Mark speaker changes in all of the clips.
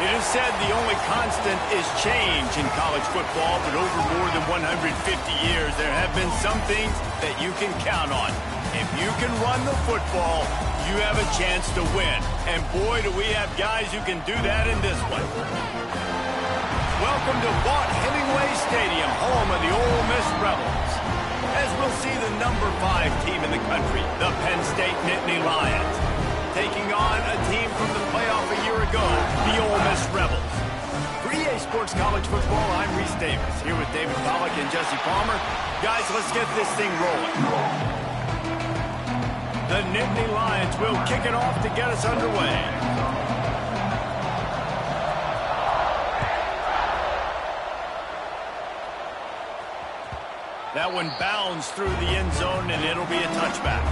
Speaker 1: It is said the only constant is change in college football, but over more than 150 years, there have been some things that you can count on. If you can run the football, you have a chance to win. And boy, do we have guys who can do that in this one. Welcome to Vaught-Hemingway Stadium, home of the Ole Miss Rebels. As we'll see the number 5 team in the country, the Penn State Nittany Lions, taking on a team from the playoff a year ago, the Ole Miss Rebels. For EA Sports College Football, I'm Reese Davis, here with David Pollack and Jesse Palmer. Guys, let's get this thing rolling. The Nittany Lions will kick it off to get us underway. That one bounds through the end zone, and it'll be a touchback.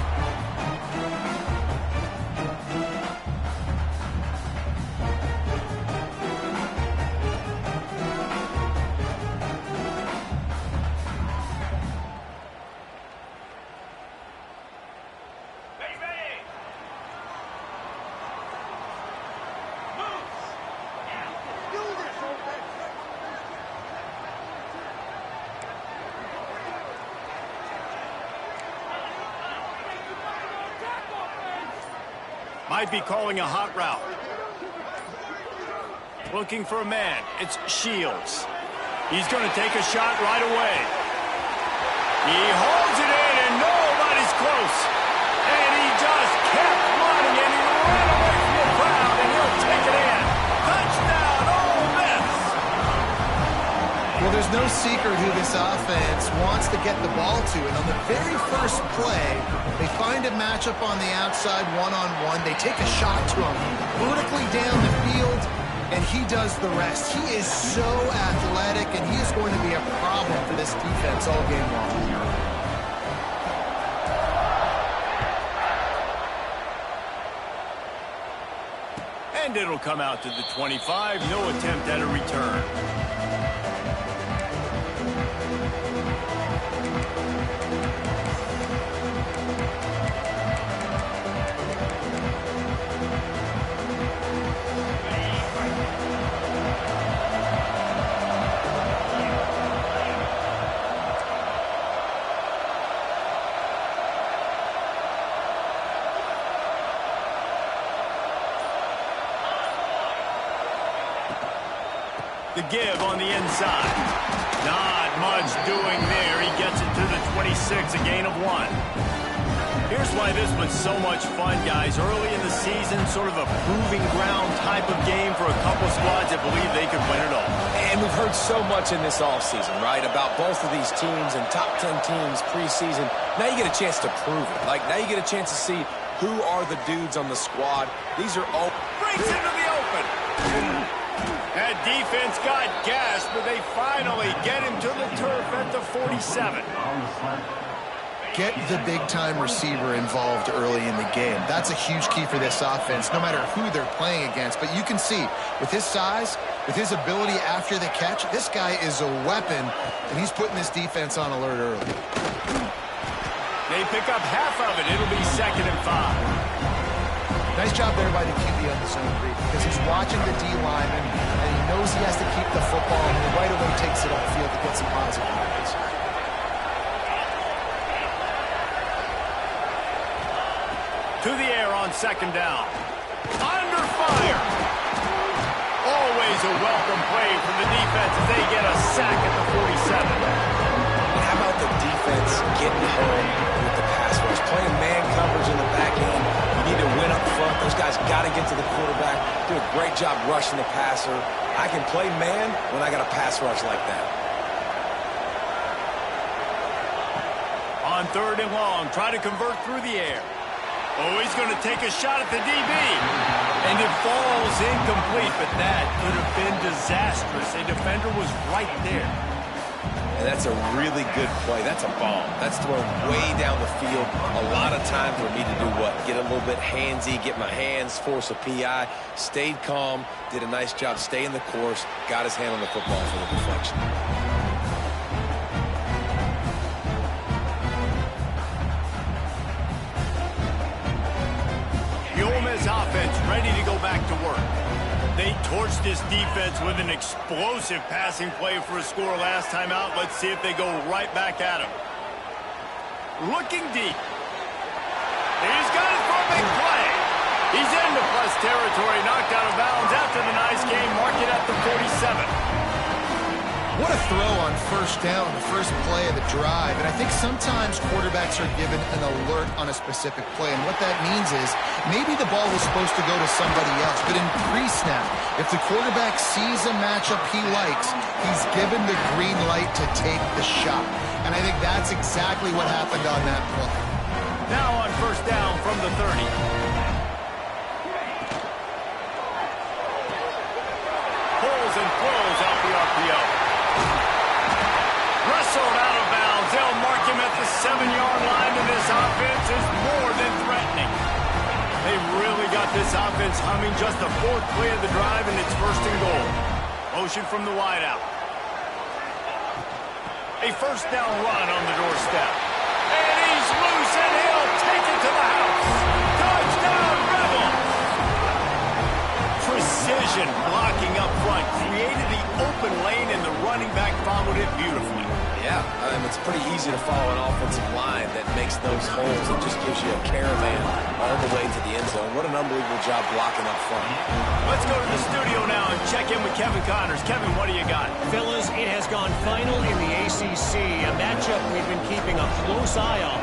Speaker 1: Might be calling a hot route. Looking for a man. It's Shields. He's going to take a shot right away. He holds it in, and nobody's close. And he just kept running, and he ran away from the crowd, and he'll take it in. Touchdown, Ole Miss!
Speaker 2: Well, there's no secret who this offense wants to get the ball to. And on the very first play, they find a matchup on the outside one-on-one. They take a shot to him vertically down the field, and he does the rest. He is so athletic, and he is going to be a problem for this defense all game long.
Speaker 1: And it'll come out to the 25. No attempt at a return. The give on the inside. Not much doing there. He gets it to the 26, a gain of 1. Here's why this was so much fun, guys. Early in the season, sort of a proving ground type of game for a couple squads that believe they could win it all.
Speaker 3: And we've heard so much in this offseason, right, about both of these teams and top 10 teams preseason. Now you get a chance to prove it. Like, now you get a chance to see who are the dudes on the squad. These are all...
Speaker 1: Breaks into the open. That defense got gas, but they finally get him to the turf at the 47.
Speaker 2: Get the big-time receiver involved early in the game. That's a huge key for this offense, no matter who they're playing against. But you can see, with his size, with his ability after the catch, this guy is a weapon, and he's putting this defense on alert early.
Speaker 1: They pick up half of it. It'll be 2nd and 5.
Speaker 2: Nice job there by the QB on the zone read, because he's watching the D lineman, and he knows he has to keep the football, and he right away takes it upfield to get some positive yards.
Speaker 1: To the air on 2nd down. Under fire. Always a welcome play from the defense as they get a sack at the 47.
Speaker 3: And how about the defense getting home with the pass rush? Playing man coverage in the back end. You need to win up front. Those guys got to get to the quarterback. Do a great job rushing the passer. I can play man when I got a pass rush like that.
Speaker 1: On 3rd and long, try to convert through the air. Oh, he's going to take a shot at the DB. And it falls incomplete, but that could have been disastrous. A defender was right there.
Speaker 3: And that's a really good play. That's a bomb. That's thrown way down the field. A lot of time for me to do what? Get a little bit handsy, get my hands, force a PI. Stayed calm, did a nice job staying the course, got his hand on the football for the deflection.
Speaker 1: The Ole Miss offense ready to go back to work. They torched this defense with an explosive passing play for a score last time out. Let's see if they go right back at him. Looking deep. He's got it for a big play. He's into plus territory, knocked out of bounds after the nice game. Mark it at the 47.
Speaker 2: What a throw on first down, the first play of the drive. And I think sometimes quarterbacks are given an alert on a specific play. And what that means is maybe the ball was supposed to go to somebody else. But in pre-snap, if the quarterback sees a matchup he likes, he's given the green light to take the shot. And I think that's exactly what happened on that play.
Speaker 1: Now on first down from the 30. Pulls and throws out the RPO. Wrestled out of bounds. They'll mark him at the 7-yard line, and this offense is more than threatening. They've really got this offense humming. Just the 4th play of the drive, and it's 1st and goal. Motion from the wideout. A first down run on the doorstep. And he's loose, and he'll take it to the house. Touchdown, Rebels! Precision blocking up front. Created the open lane, and the running back followed it beautifully.
Speaker 3: Yeah, it's pretty easy to follow an offensive line that makes those holes and just gives you a caravan all the way to the end zone. What an unbelievable job blocking up front.
Speaker 1: Let's go to the studio now and check in with Kevin Connors. Kevin, what do you got?
Speaker 4: Fellas, it has gone final in the ACC, a matchup we've been keeping a close eye on.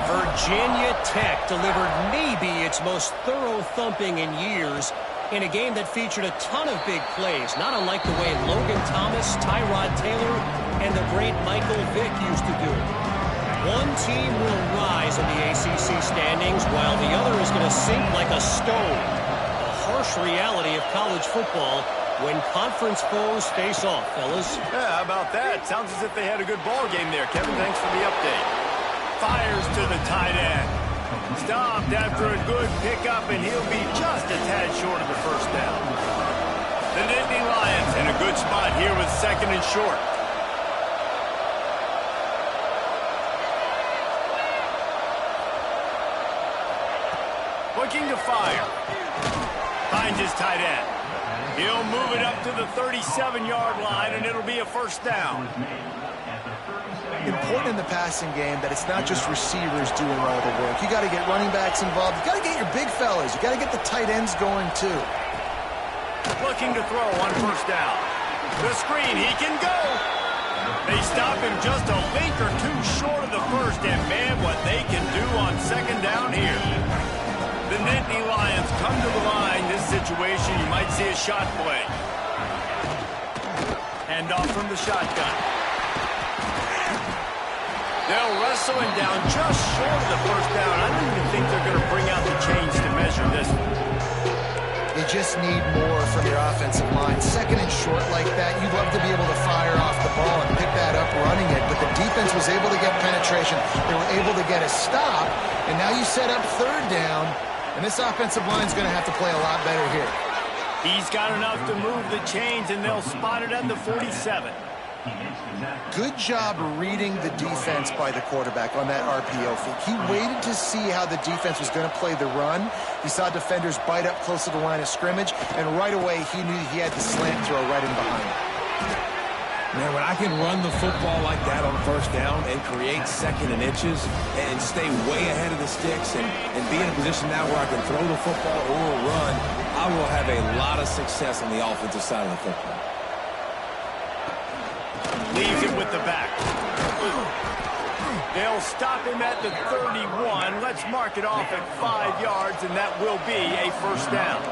Speaker 4: Virginia Tech delivered maybe its most thorough thumping in years in a game that featured a ton of big plays, not unlike the way Logan Thomas, Tyrod Taylor, and the great Michael Vick used to do it. One team will rise in the ACC standings while the other is going to sink like a stone. The harsh reality of college football when conference foes face off, fellas.
Speaker 1: Yeah, how about that? Sounds as if they had a good ball game there. Kevin, thanks for the update. Fires to the tight end. Stopped after a good pickup, and he'll be just a tad short of the first down. The Nittany Lions in a good spot here with 2nd and short. Looking to fire. Finds his tight end. He'll move it up to the 37-yard line, and it'll be a first down.
Speaker 2: Important in the passing game that it's not just receivers doing all the work. You got to get running backs involved. You got to get your big fellas. You got to get the tight ends going too.
Speaker 1: Looking to throw on first down. The screen, he can go. They stop him just a link or two short of the first, and man, what they can do on 2nd down here. The Nittany Lions come to the line. This situation, you might see a shot play. Hand off from the shotgun. They'll wrestle him down just short of the first down. I don't even think they're going to bring out the chains to measure this one.
Speaker 2: You just need more from your offensive line. 2nd and short like that, you'd love to be able to fire off the ball and pick that up running it, but the defense was able to get penetration. They were able to get a stop, and now you set up 3rd down, and this offensive line's going to have to play a lot better here.
Speaker 1: He's got enough to move the chains, and they'll spot it at the 47.
Speaker 2: Good job reading the defense by the quarterback on that RPO fake. He waited to see how the defense was going to play the run. He saw defenders bite up close to the line of scrimmage, and right away he knew he had the slant throw right in behind him.
Speaker 3: Man, when I can run the football like that on first down and create 2nd and inches and stay way ahead of the sticks and be in a position now where I can throw the football or run, I will have a lot of success on the offensive side of the football.
Speaker 1: Leaves it with the back. They'll stop him at the 31. Let's mark it off at 5 yards, and that will be a first down.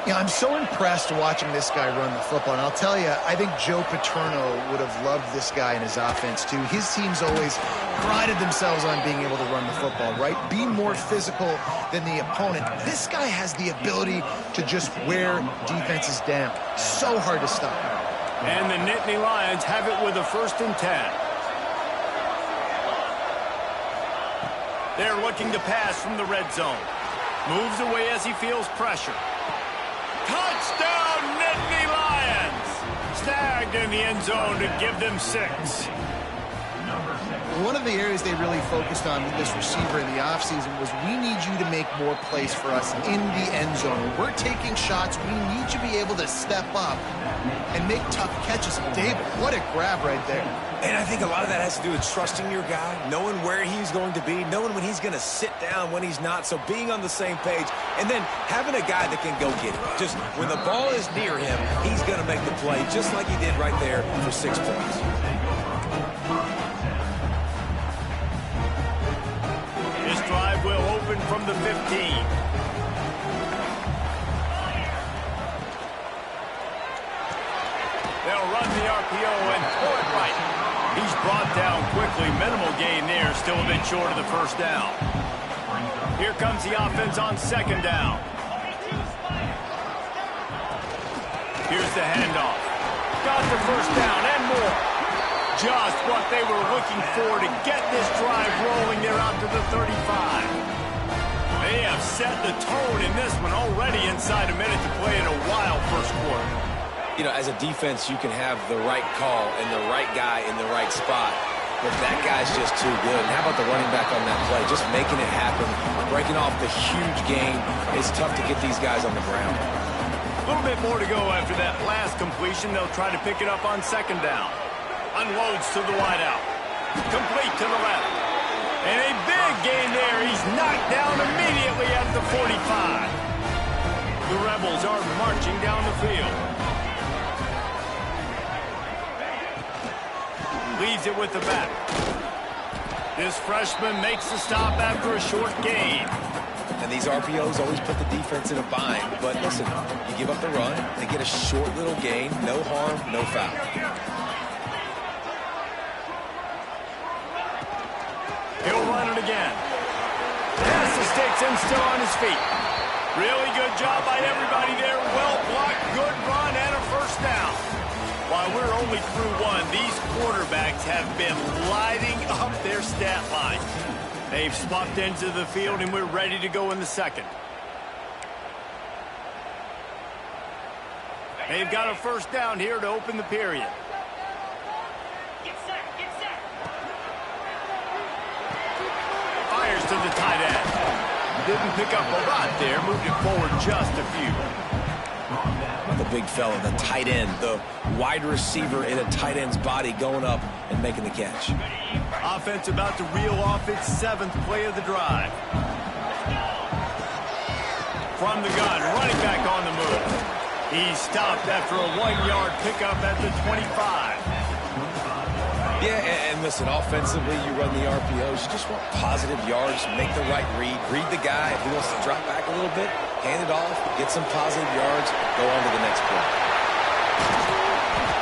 Speaker 2: Yeah, I'm so impressed watching this guy run the football. And I'll tell you, I think Joe Paterno would have loved this guy in his offense, too. His teams always prided themselves on being able to run the football, right? Be more physical than the opponent. This guy has the ability to just wear defenses down. So hard to stop.
Speaker 1: And the Nittany Lions have it with a 1st and 10. They're looking to pass from the red zone. Moves away as he feels pressure. Touchdown, Nittany Lions! Snagged in the end zone to give them 6.
Speaker 2: One of the areas they really focused on with this receiver in the offseason was we need you to make more plays for us in the end zone. When we're taking shots, we need you to be able to step up and make tough catches. David, what a grab right there.
Speaker 3: And I think a lot of that has to do with trusting your guy, knowing where he's going to be, knowing when he's going to sit down, when he's not, so being on the same page, and then having a guy that can go get it. Just when the ball is near him, he's going to make the play just like he did right there for 6 points.
Speaker 1: This drive will open from the 15. They'll run the RPO and throw it right. He's brought down quickly. Minimal gain there. Still a bit short of the first down. Here comes the offense on second down. Here's the handoff. Got the first down and more. Just what they were looking for to get this drive rolling there out to the 35. They have set the tone in this one already inside a minute to play in a wild first quarter.
Speaker 3: You know, as a defense, you can have the right call and the right guy in the right spot, but that guy's just too good. And how about the running back on that play? Just making it happen, breaking off the huge gain. It's tough to get these guys on the ground.
Speaker 1: A little bit more to go after that last completion. They'll try to pick it up on second down. Unloads to the wideout. Complete to the left. And a big gain there. He's knocked down immediately at the 45. The Rebels are marching down the field. Leaves it with the back. This freshman makes the stop after a short gain.
Speaker 3: And these RPOs always put the defense in a bind. But listen, you give up the run, they get a short little gain, no harm, no foul.
Speaker 1: He'll run it again. Has the sticks and still on his feet. Really good job by everybody there. Well blocked, good run, and a first down. While we're only through one, these quarterbacks have been lighting up their stat line. They've swapped into the field, and we're ready to go in the second. They've got a first down here to open the period.
Speaker 5: Get set, get set.
Speaker 1: Fires to the tight end. Didn't pick up a lot there, moved it forward just a few.
Speaker 3: The big fella, the tight end, the wide receiver in a tight end's body going up and making the catch.
Speaker 1: Offense about to reel off its 7th play of the drive. From the gun, running back on the move. He's stopped after a 1-yard pickup at the 25.
Speaker 3: Yeah, and listen, offensively, you run the RPOs. You just want positive yards, make the right read the guy. If he wants to drop back a little bit, hand it off, get some positive yards, go on to the next play.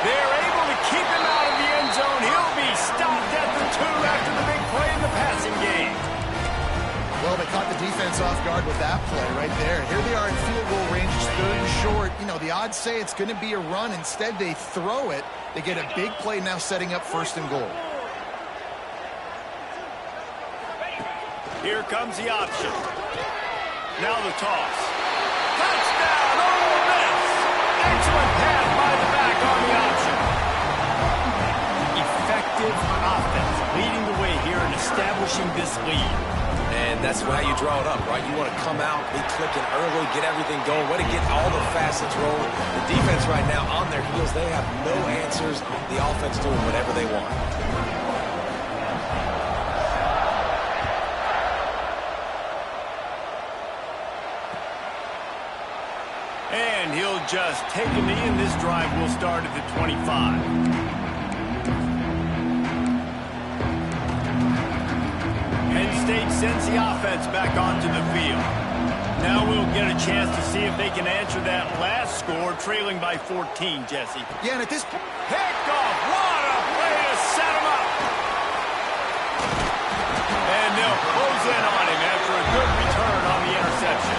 Speaker 1: They're able to keep him out of the end zone. He'll be stopped at the 2 after the big play in the passing game.
Speaker 2: Well, they caught the defense off guard with that play right there. Here they are in field goal range, 3rd and short. You know, the odds say it's going to be a run. Instead, they throw it. They get a big play now setting up 1st and goal.
Speaker 1: Here comes the option. Now the toss. Touchdown, Ole Miss! Excellent pass by the back on the option. Effective offense leading the way here and establishing this lead.
Speaker 3: And that's how you draw it up, right? You want to come out, be clicking early, get everything going, way to get all the facets rolling. The defense right now on their heels, they have no answers. The offense doing whatever they want.
Speaker 1: And he'll just take a knee, and this drive will start at the 25. Penn State sends the offense back onto the field. Now we'll get a chance to see if they can answer that last score, trailing by 14, Jesse.
Speaker 2: Yeah, and at this point,
Speaker 1: Picked off. What a play to set him up. And they'll close in on him after a good return on the interception.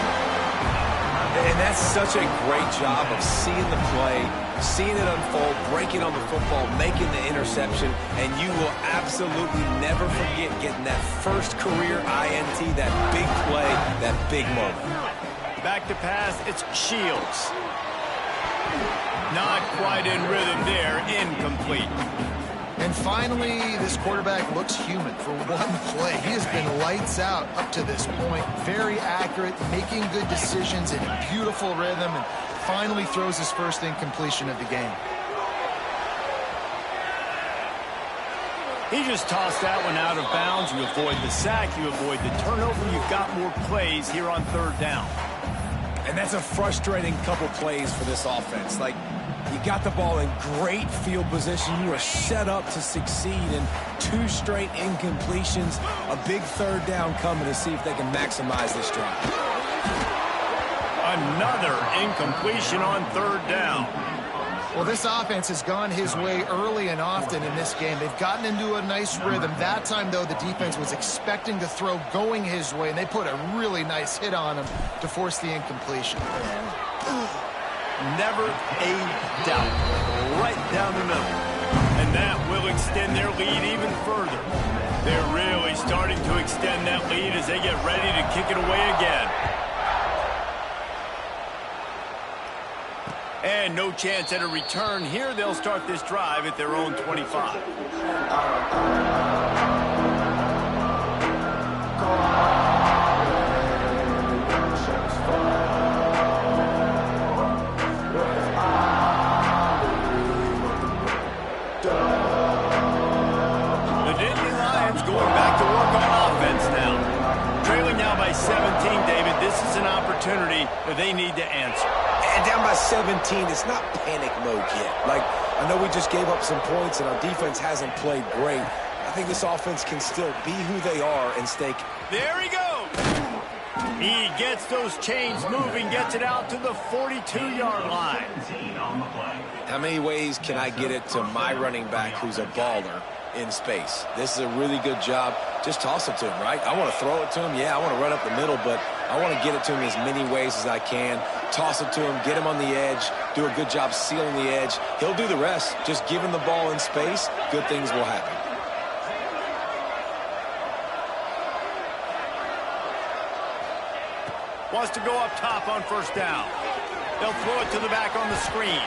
Speaker 3: And that's such a great job of seeing the play, seeing it unfold, breaking on the football, making the interception, and you will absolutely never forget getting that first career INT, that big play, that big moment.
Speaker 1: Back to pass, it's Shields. Not quite in rhythm there, incomplete.
Speaker 2: And finally, this quarterback looks human for one play. He has been lights out up to this point. Very accurate, making good decisions in beautiful rhythm, and finally throws his first incompletion of the game.
Speaker 1: He just tossed that one out of bounds. You avoid the sack, you avoid the turnover. You've got more plays here on third down.
Speaker 3: And that's a frustrating couple plays for this offense. Like, you got the ball in great field position. You are set up to succeed, and 2 straight incompletions. A big third down coming to see if they can maximize this drive.
Speaker 1: Another incompletion on third down.
Speaker 2: Well, this offense has gone his way early and often in this game. They've gotten into a nice rhythm. That time, though, the defense was expecting to throw going his way, and they put a really nice hit on him to force the incompletion.
Speaker 1: Never a doubt. Right down the middle. And that will extend their lead even further. They're really starting to extend that lead as they get ready to kick it away again. And no chance at a return here. They'll start this drive at their own 25. The Nittany Lions going back to work on offense now. Trailing now by 17, David. This is an opportunity that they need to answer.
Speaker 3: And down by 17, it's not panic mode yet. Like, I know we just gave up some points and our defense hasn't played great. I think this offense can still be who they are and stay.
Speaker 1: There he goes. He gets those chains moving, gets it out to the 42-yard line.
Speaker 3: How many ways can I get it to my running back who's a baller in space? This is a really good job. Just toss it to him, right? I want to throw it to him. Yeah, I want to run up the middle, but I want to get it to him as many ways as I can. Toss it to him, get him on the edge, do a good job sealing the edge. He'll do the rest. Just give him the ball in space, good things will happen.
Speaker 1: Wants to go up top on first down. They'll throw it to the back on the screen.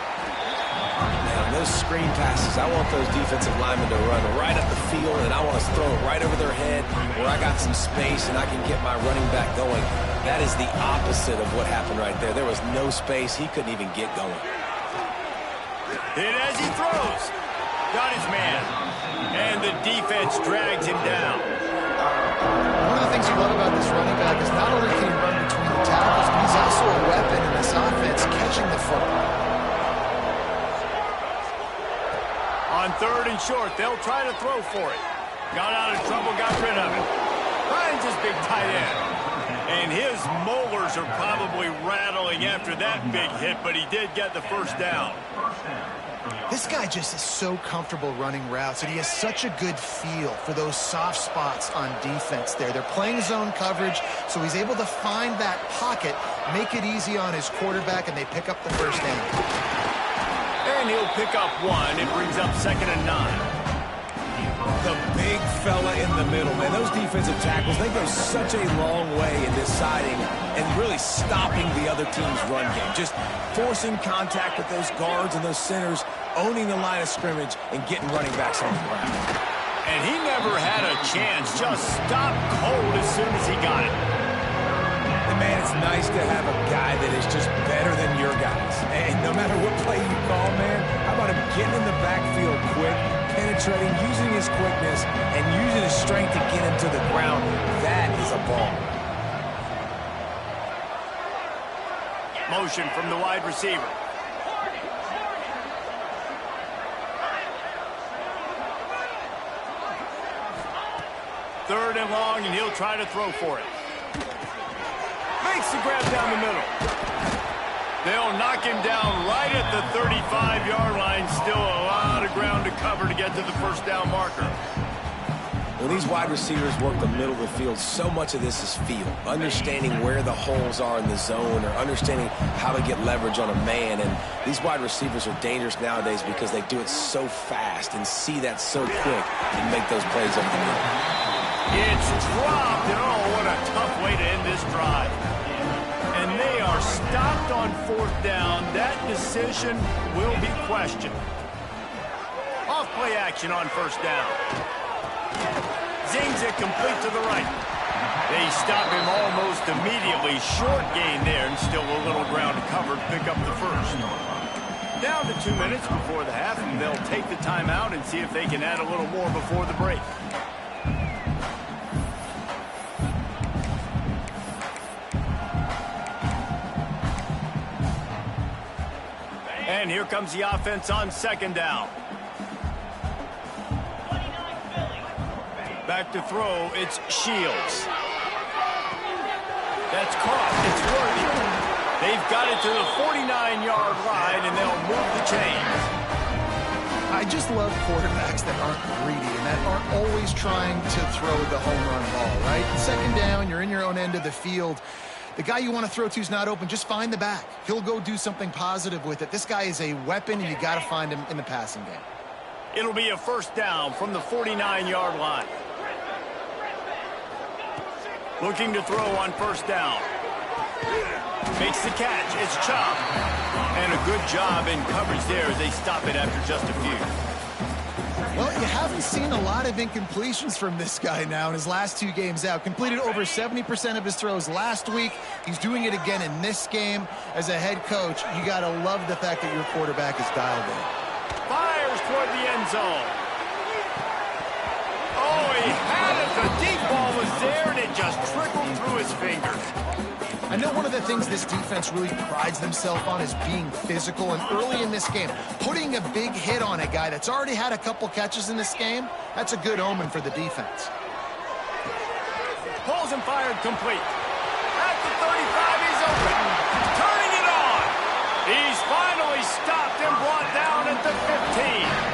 Speaker 3: Man, those screen passes, I want those defensive linemen to run right up the field, and I want to throw it right over their head where I got some space and I can get my running back going. That is the opposite of what happened right there. There was no space. He couldn't even get going.
Speaker 1: Hit as he throws. Got his man. And the defense drags him down.
Speaker 2: One of the things you love about this running back is not only can he run between the tackles, but he's also a weapon in this offense catching the football.
Speaker 1: On third and short, they'll try to throw for it. Got out of trouble, got rid of it. Finds his big tight end. And his molars are probably rattling after that big hit, but he did get the first down.
Speaker 2: This guy just is so comfortable running routes, and he has such a good feel for those soft spots on defense there. They're playing zone coverage, so he's able to find that pocket, make it easy on his quarterback, and they pick up the first down.
Speaker 1: And he'll pick up one. It brings up 2nd and 9.
Speaker 3: The big fella in the middle, man. Those defensive tackles, they go such a long way in deciding and really stopping the other team's run game. Just forcing contact with those guards and those centers, owning the line of scrimmage, and getting running backs on the ground.
Speaker 1: And he never had a chance. Just stopped cold as soon as he got it.
Speaker 3: And man, it's nice to have a guy that is just better than your guys. And no matter what play you call, man, how about him getting in the backfield quick, penetrating, using his quickness, and using his strength to get him to the ground. That is a ball.
Speaker 1: Motion from the wide receiver. Third and long, and he'll try to throw for it. Makes the grab down the middle. They'll knock him down right at the 35-yard line. Still a lot of ground to cover to get to the first down marker.
Speaker 3: When these wide receivers work the middle of the field, so much of this is feel. Understanding where the holes are in the zone, or understanding how to get leverage on a man. And these wide receivers are dangerous nowadays because they do it so fast and see that so quick and make those plays over the middle.
Speaker 1: It's dropped, and oh, what a tough way to end this drive. And they are stopped on fourth down. That decision will be questioned. Off Play action on first down. Zings it complete to the right. They stop him almost immediately. Short gain there, and still a little ground covered. Pick up the first. Down to 2 minutes before the half, and they'll take the timeout and see if they can add a little more before the break. And here comes the offense on second down. Back to throw, it's Shields. That's caught, it's Worthy. They've got it to the 49-yard line, and they'll move the chains.
Speaker 2: I just love quarterbacks that aren't greedy and that aren't always trying to throw the home run ball, right? Second down, you're in your own end of the field. The guy you want to throw to is not open. Just find the back. He'll go do something positive with it. This guy is a weapon, and you got to find him in the passing game.
Speaker 1: It'll be a first down from the 49-yard line. Looking to throw on first down. Makes the catch. It's Chubb. And a good job in coverage there as they stop it after just a few.
Speaker 2: Well, you haven't seen a lot of incompletions from this guy now in his last 2 games out. Completed over 70% of his throws last week. He's doing it again in this game. As a head coach, you got to love the fact that your quarterback is dialed in.
Speaker 1: Fires toward the end zone. Oh, he had it. The deep ball was there, and it just trickled through his fingers.
Speaker 2: I know one of the things this defense really prides themselves on is being physical, and early in this game, putting a big hit on a guy that's already had a couple catches in this game, that's a good omen for the defense.
Speaker 1: Pulls and fired complete. At the 35, he's open. Turning it on. He's finally stopped and brought down at the 15.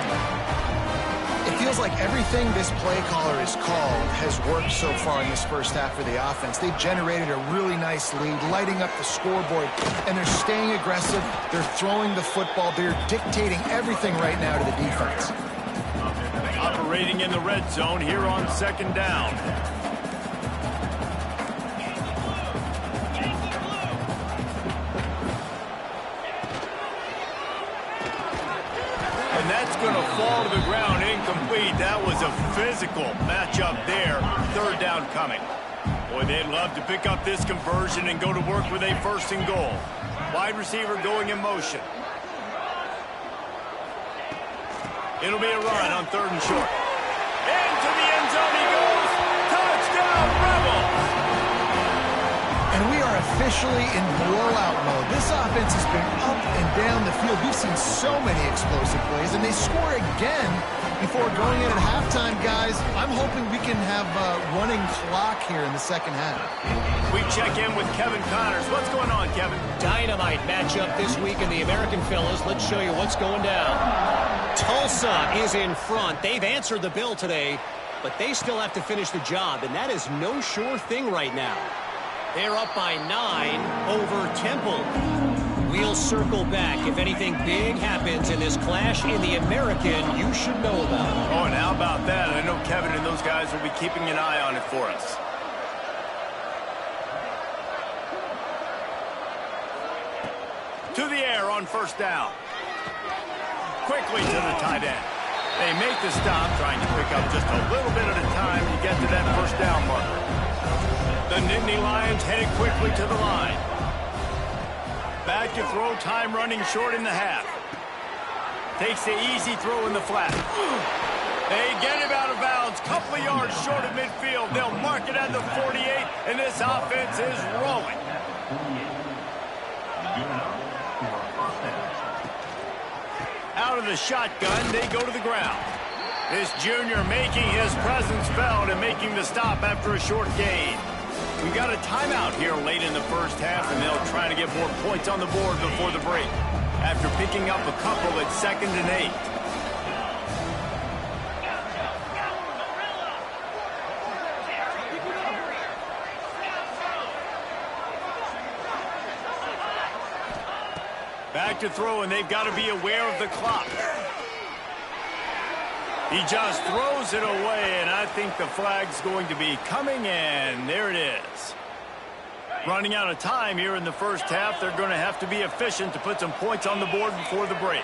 Speaker 2: It feels like everything this play caller has called has worked so far in this first half for the offense. They've generated a really nice lead, lighting up the scoreboard, and they're staying aggressive. They're throwing the football. They're dictating everything right now to the defense.
Speaker 1: Operating in the red zone here on second down. And that's going to fall to the ground incomplete. That was a physical matchup there. Third down coming. Boy, they'd love to pick up this conversion and go to work with a first and goal. Wide receiver going in motion. It'll be a run on third and short. Into the end zone he goes. Touchdown, Rebels!
Speaker 2: And we are officially in blowout mode. This offense has been up and down the field. We've seen so many explosive plays, and they score again before going in at halftime, guys. I'm hoping we can have a running clock here in the second half.
Speaker 1: We check in with Kevin Connors. What's going on, Kevin?
Speaker 4: Dynamite matchup this week in the American, fellas. Let's show you what's going down. Tulsa is in front. They've answered the bell today, but they still have to finish the job, and that is no sure thing right now. They're up by 9 over Temple. We'll circle back. If anything big happens in this clash in the American, you should know about it.
Speaker 1: Oh, and how about that? I know Kevin and those guys will be keeping an eye on it for us. To the air on first down. Quickly to the tight end. They make the stop, trying to pick up just a little bit at a time to get to that first down marker. The Nittany Lions headed quickly to the line. Back to throw, time running short in the half. Takes the easy throw in the flat. They get him out of bounds, couple of yards short of midfield. They'll mark it at the 48, and this offense is rolling. Out of the shotgun, they go to the ground. This junior making his presence felt and making the stop after a short gain. We got a timeout here late in the first half, and they'll try to get more points on the board before the break. After picking up a couple at 2nd and 8. Back to throw, and they've got to be aware of the clock. He just throws it away, and I think the flag's going to be coming, and there it is. Running out of time here in the first half. They're going to have to be efficient to put some points on the board before the break.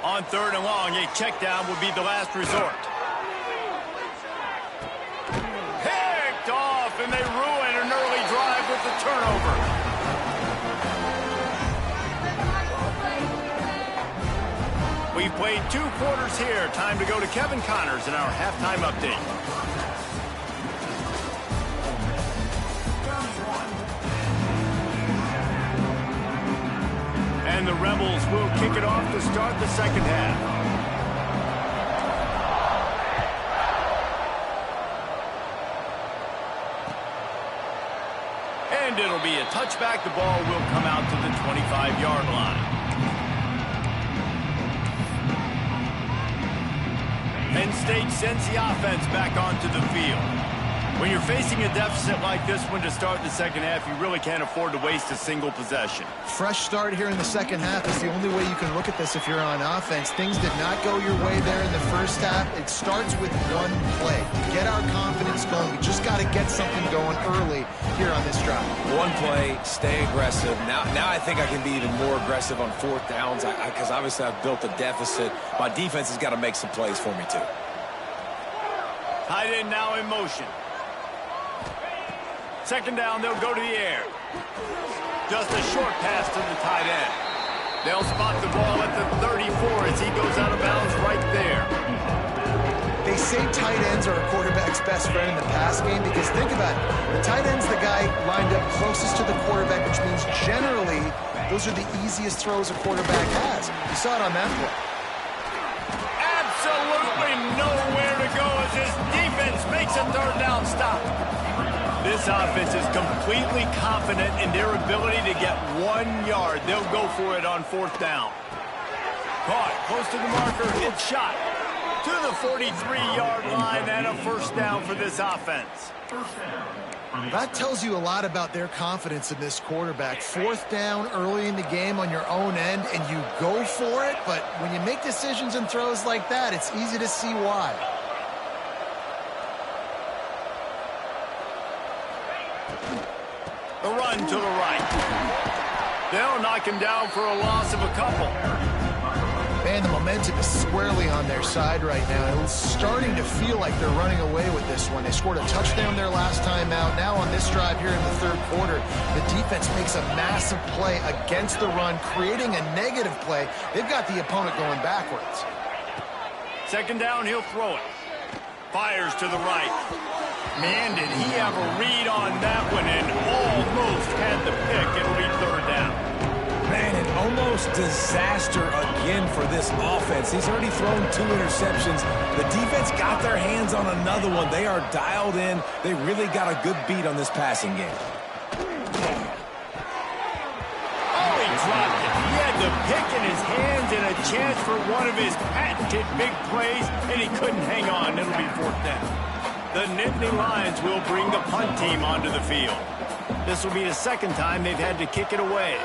Speaker 1: On 3rd and long, a check down would be the last resort. Picked off, and they ruin an early drive with the turnover. We've played 2 quarters here. Time to go to Kevin Connors in our halftime update. And the Rebels will kick it off to start the second half. And it'll be a touchback. The ball will come out to the 25-yard line. Penn State sends the offense back onto the field. When you're facing a deficit like this one to start the second half, you really can't afford to waste a single possession.
Speaker 2: Fresh start here in the second half is the only way you can look at this if you're on offense. Things did not go your way there in the first half. It starts with one play. Get our confidence going. We just got to get something going early here on this drive.
Speaker 3: One play, stay aggressive. Now I think I can be even more aggressive on 4th downs because obviously I've built a deficit. My defense has got to make some plays for me too.
Speaker 1: Tight end now in motion. Second down, they'll go to the air. Just a short pass to the tight end. They'll spot the ball at the 34 as he goes out of bounds right there.
Speaker 2: They say tight ends are a quarterback's best friend in the pass game because think about it. The tight end's the guy lined up closest to the quarterback, which means generally those are the easiest throws a quarterback has. You saw it on that play.
Speaker 1: Absolutely nowhere to go as this defense makes a 3rd down stop. This offense is completely confident in their ability to get 1 yard. They'll go for it on 4th down. Caught close to the marker, hit shot to the 43-yard line, and a 1st down for this offense.
Speaker 2: That tells you a lot about their confidence in this quarterback. 4th down early in the game on your own end, and you go for it, but when you make decisions and throws like that, it's easy to see why.
Speaker 1: The run to the right. They'll knock him down for a loss of a couple.
Speaker 2: Man, the momentum is squarely on their side right now. It's starting to feel like they're running away with this one. They scored a touchdown their last time out. Now on this drive here in the 3rd quarter, the defense makes a massive play against the run, creating a negative play. They've got the opponent going backwards.
Speaker 1: Second down, he'll throw it. Fires to the right. Man, did he have a read on that one and almost had the pick. It'll be 3rd down.
Speaker 3: Man, an almost disaster again for this offense. He's already thrown 2 interceptions. The defense got their hands on another one. They are dialed in. They really got a good beat on this passing game.
Speaker 1: Oh, he dropped it. He had the pick in his hands and a chance for one of his patented big plays, and he couldn't hang on. It'll be 4th down. The Nittany Lions will bring the punt team onto the field. This will be the 2nd time they've had to kick it away.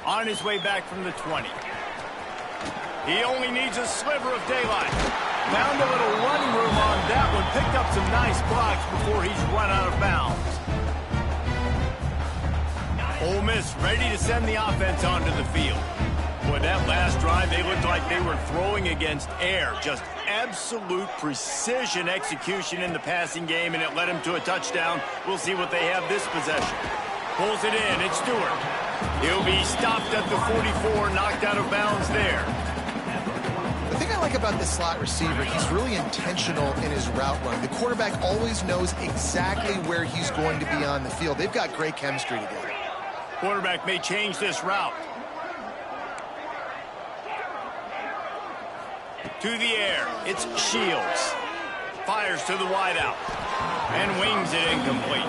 Speaker 1: On his way back from the 20. He only needs a sliver of daylight. Found a little running room on that one. Picked up some nice blocks before he's run out of bounds. Ole Miss ready to send the offense onto the field. Boy, that last drive, they looked like they were throwing against air. Just absolute precision execution in the passing game, and it led them to a touchdown. We'll see what they have this possession. Pulls it in. It's Stewart. He'll be stopped at the 44, knocked out of bounds there.
Speaker 2: The thing I like about this slot receiver, he's really intentional in his route run. The quarterback always knows exactly where he's going to be on the field. They've got great chemistry together.
Speaker 1: Quarterback may change this route. To the air, it's Shields. Fires to the wideout. And wings it incomplete.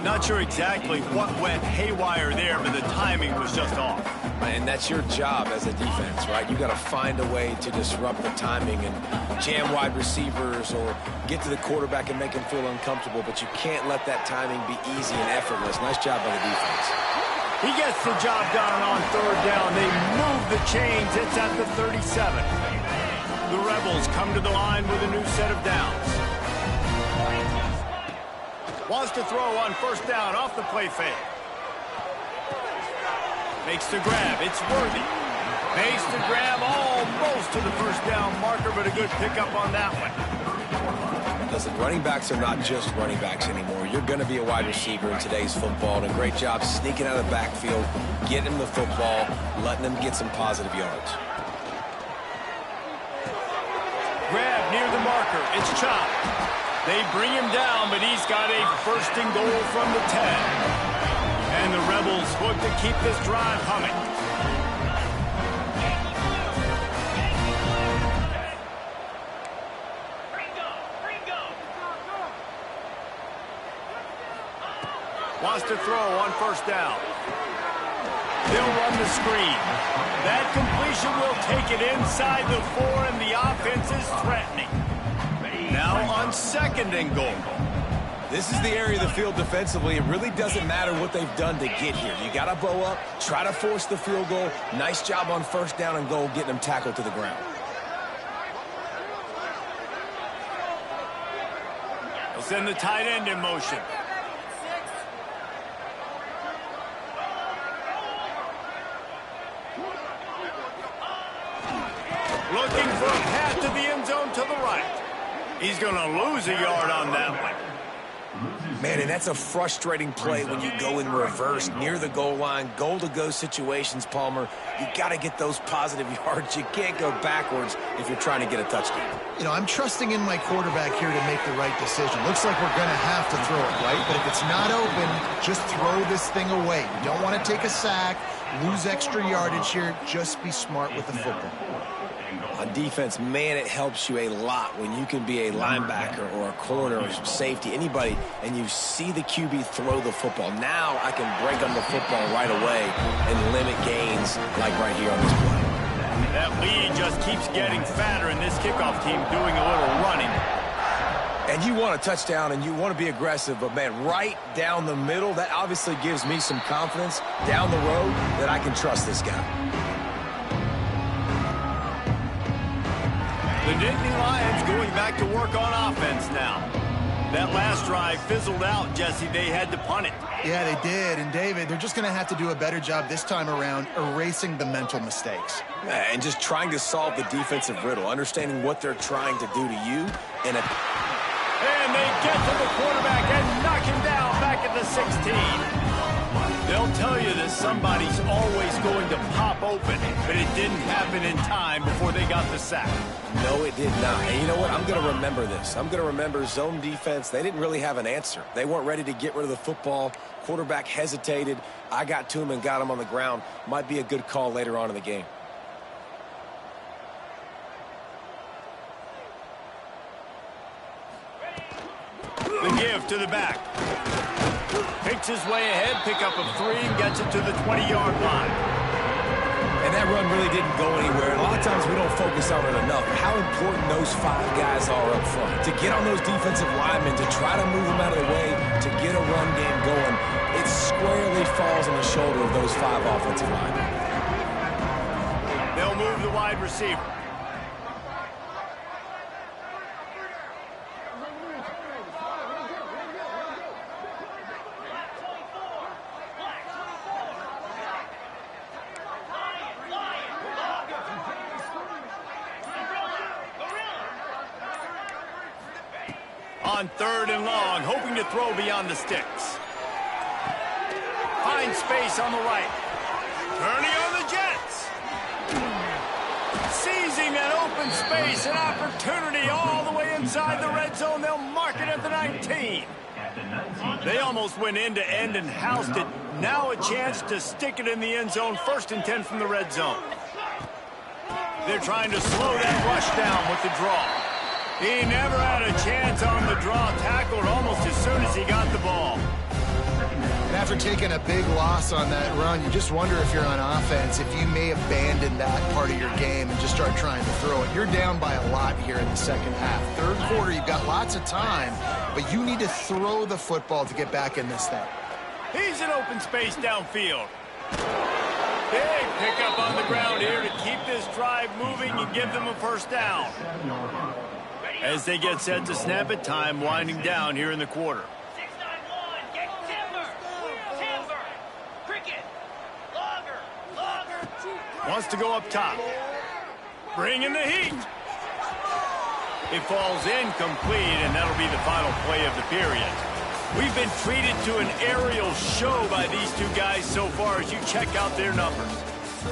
Speaker 1: Not sure exactly what went haywire there, but the timing was just off.
Speaker 3: And that's your job as a defense, right? You got to find a way to disrupt the timing and jam wide receivers or get to the quarterback and make him feel uncomfortable, but you can't let that timing be easy and effortless. Nice job by the defense.
Speaker 1: He gets the job done on 3rd down. They move the chains. It's at the 37. The Rebels come to the line with a new set of downs. Wants to throw on 1st down off the play fake. Makes the grab. It's worthy. Makes the grab almost to the first down marker, but a good pickup on that one.
Speaker 3: Listen, running backs are not just running backs anymore. You're going to be a wide receiver in today's football, and a great job sneaking out of the backfield, getting him the football, letting him get some positive yards.
Speaker 1: Grab near the marker. It's chopped. They bring him down, but he's got a first and goal from the 10. And the Rebels look to keep this drive humming. Wants to throw on first down. They'll run the screen. That completion will take it inside the 4, and the offense is threatening. Now on second and goal.
Speaker 3: This is the area of the field defensively. It really doesn't matter what they've done to get here. You got to bow up, try to force the field goal. Nice job on first down and goal, getting them tackled to the ground.
Speaker 1: They'll send the tight end in motion. Looking for a path to the end zone to the right. He's going to lose a yard on that one.
Speaker 3: Man, and that's a frustrating play when you go in reverse near the goal line, goal-to-go situations, Palmer. You got to get those positive yards. You can't go backwards if you're trying to get a touchdown.
Speaker 2: You know, I'm trusting in my quarterback here to make the right decision. Looks like we're going to have to throw it, right? But if it's not open, just throw this thing away. You don't want to take a sack, lose extra yardage here. Just be smart with the football.
Speaker 3: On defense, man, it helps you a lot when you can be a linebacker or a corner or safety, anybody, and you see the QB throw the football. Now I can break on the football right away and limit gains like right here on this play.
Speaker 1: That lead just keeps getting fatter, and this kickoff team doing a little running.
Speaker 3: And you want a touchdown, and you want to be aggressive, but, man, right down the middle, that obviously gives me some confidence down the road that I can trust this guy.
Speaker 1: The Nittany Lions going back to work on offense now. That last drive fizzled out, Jesse. They had to punt it.
Speaker 2: Yeah, they did. And, David, they're just going to have to do a better job this time around erasing the mental mistakes.
Speaker 3: And just trying to solve the defensive riddle, understanding what they're trying to do to you. And
Speaker 1: they get to the quarterback and knock him down back at the 16. They'll tell you that somebody's always going to pop open, but it didn't happen in time before they got the sack.
Speaker 3: No, it did not. And you know what? I'm going to remember this. I'm going to remember zone defense. They didn't really have an answer. They weren't ready to get rid of the football. Quarterback hesitated. I got to him and got him on the ground. Might be a good call later on in the game.
Speaker 1: The give to the back. Picks his way ahead, pickup of 3, and gets it to the 20-yard line.
Speaker 3: And that run really didn't go anywhere. A lot of times we don't focus on it enough. How important those 5 guys are up front. To get on those defensive linemen, to try to move them out of the way, to get a run game going, it squarely falls on the shoulder of those 5 offensive linemen.
Speaker 1: They'll move the wide receiver. On 3rd and long, hoping to throw beyond the sticks. Finds space on the right. Turning on the Jets. Seizing that open space, an opportunity all the way inside the red zone. They'll mark it at the 19. They almost went end to end and housed it. Now a chance to stick it in the end zone. 1st and 10 from the red zone. They're trying to slow that rush down with the draw. He never had a chance on the draw, tackled almost as soon as he got the ball.
Speaker 2: And after taking a big loss on that run, you just wonder if you're on offense, if you may abandon that part of your game and just start trying to throw it. You're down by a lot here in the second half. 3rd quarter, you've got lots of time, but you need to throw the football to get back in this thing.
Speaker 1: He's in open space downfield. Big pickup on the ground here to keep this drive moving and give them a first down. As they get set to snap it, time winding down here in the quarter.
Speaker 5: 691, get timber! Timber! Cricket! Logger!
Speaker 1: Wants to go up top. Bringing the heat. It falls incomplete, and that'll be the final play of the period. We've been treated to an aerial show by these two guys so far as you check out their numbers.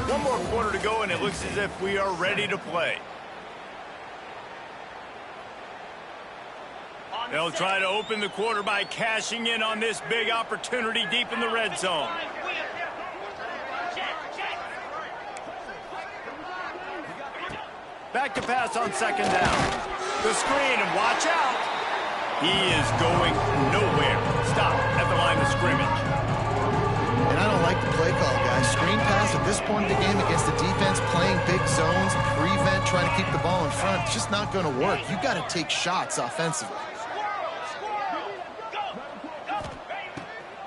Speaker 1: One more quarter to go, and it looks as if we are ready to play. They'll try to open the quarter by cashing in on this big opportunity deep in the red zone. Back to pass on second down. The screen, and watch out. He is going nowhere. Stop at the line of scrimmage.
Speaker 2: And I don't like the play call, guys. Screen pass at this point of the game against the defense, playing big zones, prevent, trying to keep the ball in front. It's just not going to work. You've got to take shots offensively.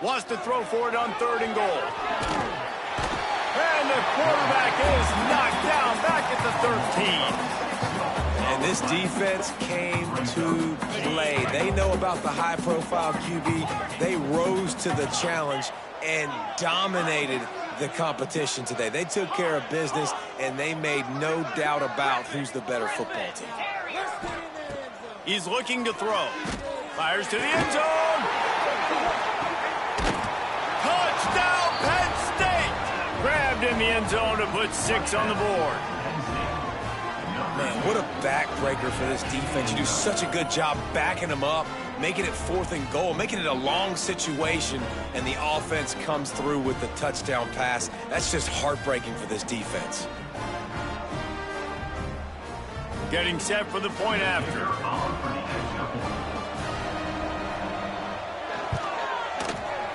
Speaker 1: Wants to throw for it on 3rd and goal. And the quarterback is knocked down back at the 13.
Speaker 3: And this defense came to play. They know about the high-profile QB. They rose to the challenge and dominated the competition today. They took care of business, and they made no doubt about who's the better football team.
Speaker 1: He's looking to throw. Fires to the end zone. Touchdown, Penn State! Grabbed in the end zone to put 6 on the board.
Speaker 3: Man, what a backbreaker for this defense. You do such a good job backing them up, making it 4th and goal, making it a long situation, and the offense comes through with the touchdown pass. That's just heartbreaking for this defense.
Speaker 1: Getting set for the point after.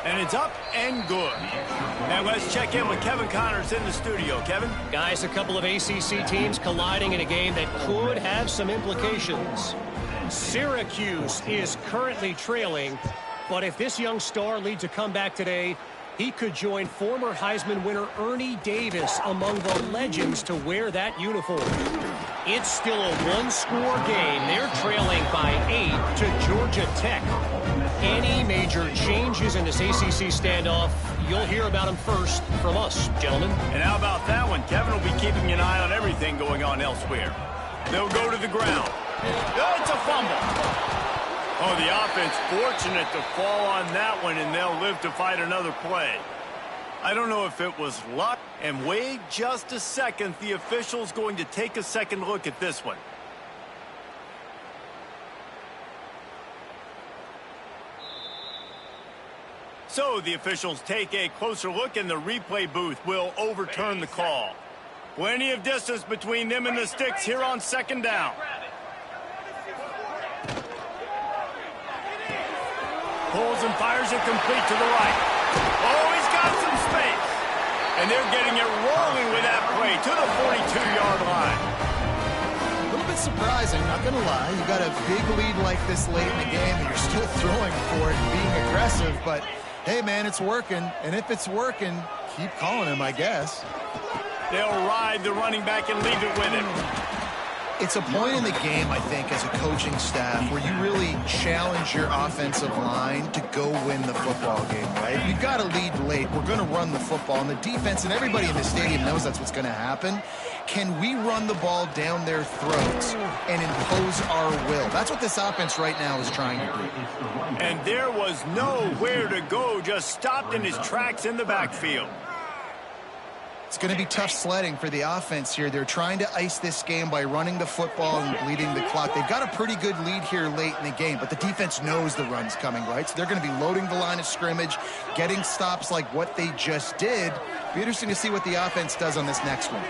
Speaker 1: And it's up and good. Now let's check in with Kevin Connors in the studio. Kevin?
Speaker 4: Guys, a couple of ACC teams colliding in a game that could have some implications. Syracuse is currently trailing, but if this young star leads a comeback today, he could join former Heisman winner Ernie Davis among the legends to wear that uniform. It's still a one-score game. They're trailing by 8 to Georgia Tech. Any major changes in this ACC standoff, you'll hear about them first from us, gentlemen.
Speaker 1: And how about that one? Kevin will be keeping an eye on everything going on elsewhere. They'll go to the ground. It's a fumble. Oh, the offense fortunate to fall on that one, and they'll live to fight another play. I don't know if it was luck, and wait just a second. The official's going to take a second look at this one. So the officials take a closer look, and the replay booth will overturn the call. Plenty of distance between them and the sticks here on second down. Pulls and fires it complete to the right. Oh, he's got some space. And they're getting it rolling with that play to the 42-yard line.
Speaker 2: A little bit surprising, not going to lie. You got a big lead like this late in the game, and you're still throwing for it and being aggressive. But, hey, man, it's working. And if it's working, keep calling him, I guess.
Speaker 1: They'll ride the running back and leave it with him.
Speaker 2: It's a point in the game, I think, as a coaching staff, where you really challenge your offensive line to go win the football game, right? You've got to lead late. We're going to run the football. And the defense and everybody in the stadium knows that's what's going to happen. Can we run the ball down their throats and impose our will? That's what this offense right now is trying to do.
Speaker 1: And there was nowhere to go, just stopped in his tracks in the backfield.
Speaker 2: It's going to be tough sledding for the offense here. They're trying to ice this game by running the football and bleeding the clock. They've got a pretty good lead here late in the game, but the defense knows the run's coming, right? So they're going to be loading the line of scrimmage, getting stops like what they just did. Be interesting to see what the offense does on this next one.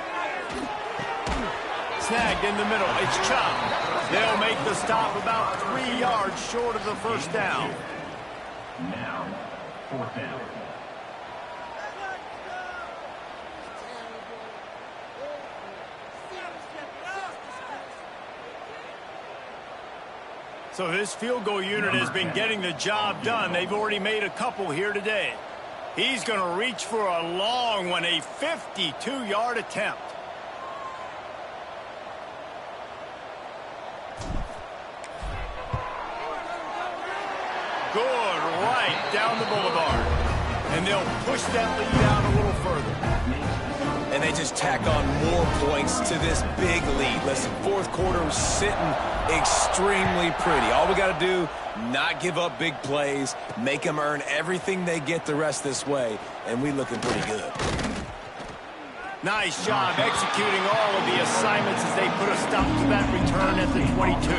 Speaker 1: Snagged in the middle. It's Chop. They'll make the stop about 3 yards short of the first down.
Speaker 6: Now, 4th down.
Speaker 1: So this field goal unit has been getting the job done. They've already made a couple here today. He's going to reach for a long one, a 52-yard attempt. Good, right down the boulevard. And they'll push that lead out a little further.
Speaker 3: And they just tack on more points to this big lead. Listen, fourth quarter is sitting extremely pretty. All we got to do, not give up big plays, make them earn everything they get the rest this way, and we looking pretty good.
Speaker 1: Nice job executing all of the assignments as they put a stop to that return at the 22.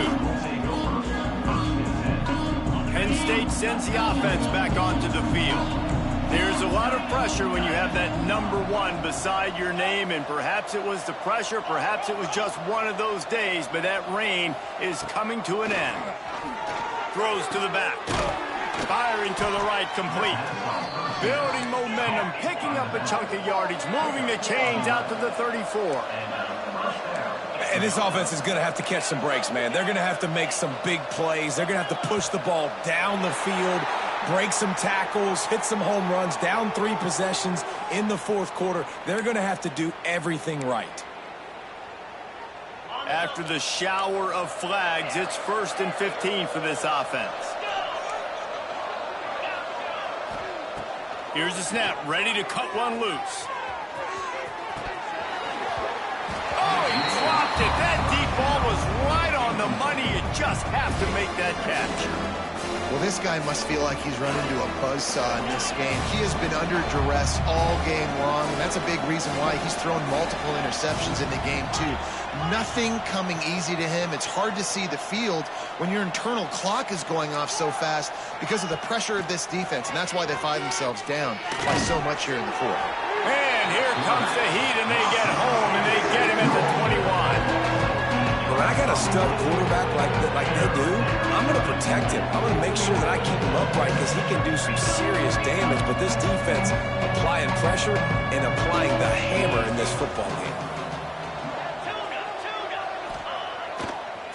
Speaker 1: Penn State sends the offense back onto the field. There's a lot of pressure when you have that number 1 beside your name, and perhaps it was the pressure, perhaps it was just one of those days, but that reign is coming to an end. Throws to the back. Firing to the right, complete. Building momentum, picking up a chunk of yardage, moving the chains out to the 34.
Speaker 3: And this offense is going to have to catch some breaks, man. They're going to have to make some big plays. They're going to have to push the ball down the field, break some tackles, hit some home runs, down 3 possessions in the fourth quarter. They're going to have to do everything right.
Speaker 1: After the shower of flags, it's 1st and 15 for this offense. Here's the snap, ready to cut one loose. Oh, he dropped it. That deep ball was right on the money. You just have to make that catch.
Speaker 2: Well, this guy must feel like he's run into a buzzsaw in this game. He has been under duress all game long, and that's a big reason why he's thrown multiple interceptions in the game, too. Nothing coming easy to him. It's hard to see the field when your internal clock is going off so fast because of the pressure of this defense, and that's why they find themselves down by so much here in the fourth.
Speaker 1: And here comes the heat, and they get home, and they get him at the 21.
Speaker 3: When I got a stud quarterback like they do, I'm going to protect him. I'm going to make sure that I keep him upright because he can do some serious damage. But this defense applying pressure and applying the hammer in this football game.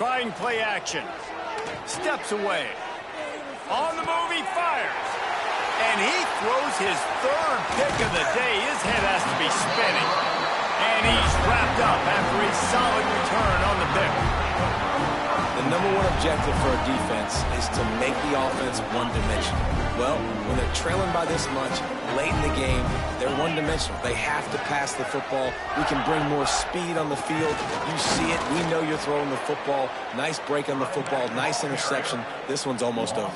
Speaker 1: Trying play action. Steps away. On the move, he fires. And he throws his 3rd pick of the day. His head has to be spinning. And he's wrapped up after a solid return on the pick.
Speaker 3: The number 1 objective for a defense is to make the offense one-dimensional. Well, when they're trailing by this much, late in the game, they're one-dimensional. They have to pass the football. We can bring more speed on the field. You see it. We know you're throwing the football. Nice break on the football. Nice interception. This one's almost over.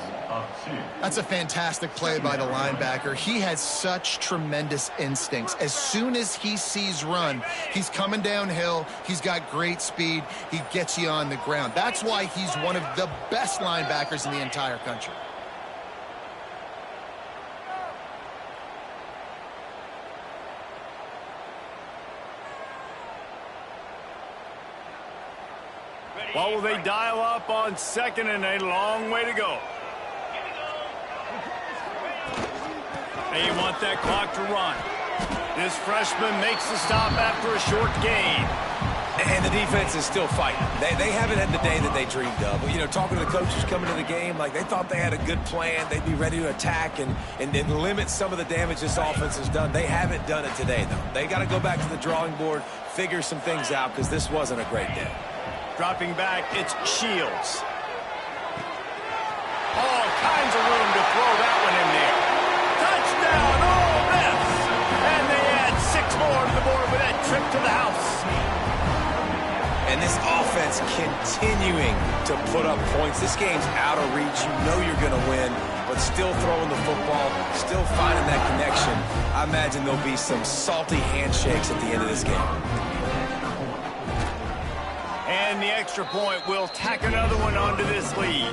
Speaker 2: That's a fantastic play by the linebacker. He has such tremendous instincts. As soon as he sees run, he's coming downhill. He's got great speed. He gets you on the ground. That's why he's one of the best linebackers in the entire country.
Speaker 1: What will they dial up on 2nd and a long way to go? They want that clock to run. This freshman makes the stop after a short gain.
Speaker 3: And the defense is still fighting. They haven't had the day that they dreamed of. You know, talking to the coaches coming to the game, like they thought they had a good plan. They'd be ready to attack and limit some of the damage this offense has done. They haven't done it today, though. They got to go back to the drawing board, figure some things out, because this wasn't a great day.
Speaker 1: Dropping back, it's Shields. All kinds of room to throw that one in there. Touchdown, Ole Miss! And they add 6 more to the board with that trip to the house.
Speaker 3: And this offense continuing to put up points. This game's out of reach. You know you're going to win, but still throwing the football, still finding that connection. I imagine there'll be some salty handshakes at the end of this game.
Speaker 1: And the extra point will tack another one onto this lead.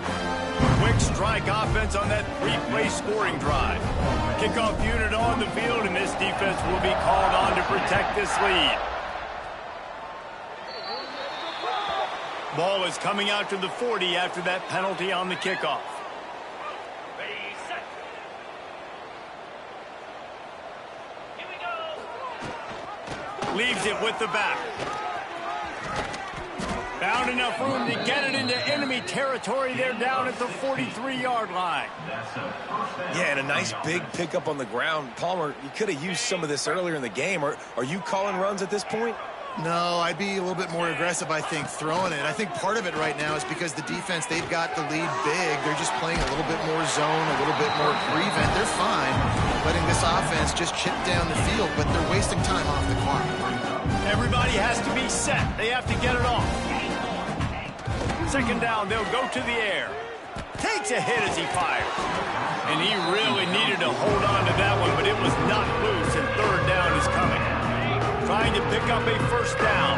Speaker 1: Quick strike offense on that 3-play scoring drive. Kickoff unit on the field, and this defense will be called on to protect this lead. Ball is coming out to the 40 after that penalty on the kickoff.
Speaker 5: Ready, set. Here we go.
Speaker 1: Leaves it with the back. Found enough room to get it into enemy territory. They're down at the 43-yard line.
Speaker 3: Yeah, and a nice big pickup on the ground. Palmer, you could have used some of this earlier in the game. Are you calling runs at this point?
Speaker 2: No, I'd be a little bit more aggressive, I think, throwing it. I think part of it right now is because the defense, they've got the lead big. They're just playing a little bit more zone, a little bit more prevent. They're fine letting this offense just chip down the field, but they're wasting time off the clock.
Speaker 1: Everybody has to be set. They have to get it off. Second down, they'll go to the air. Takes a hit as he fires. And he really needed to hold on to that one, but it was not loose, and third down is coming. Trying to pick up a first down.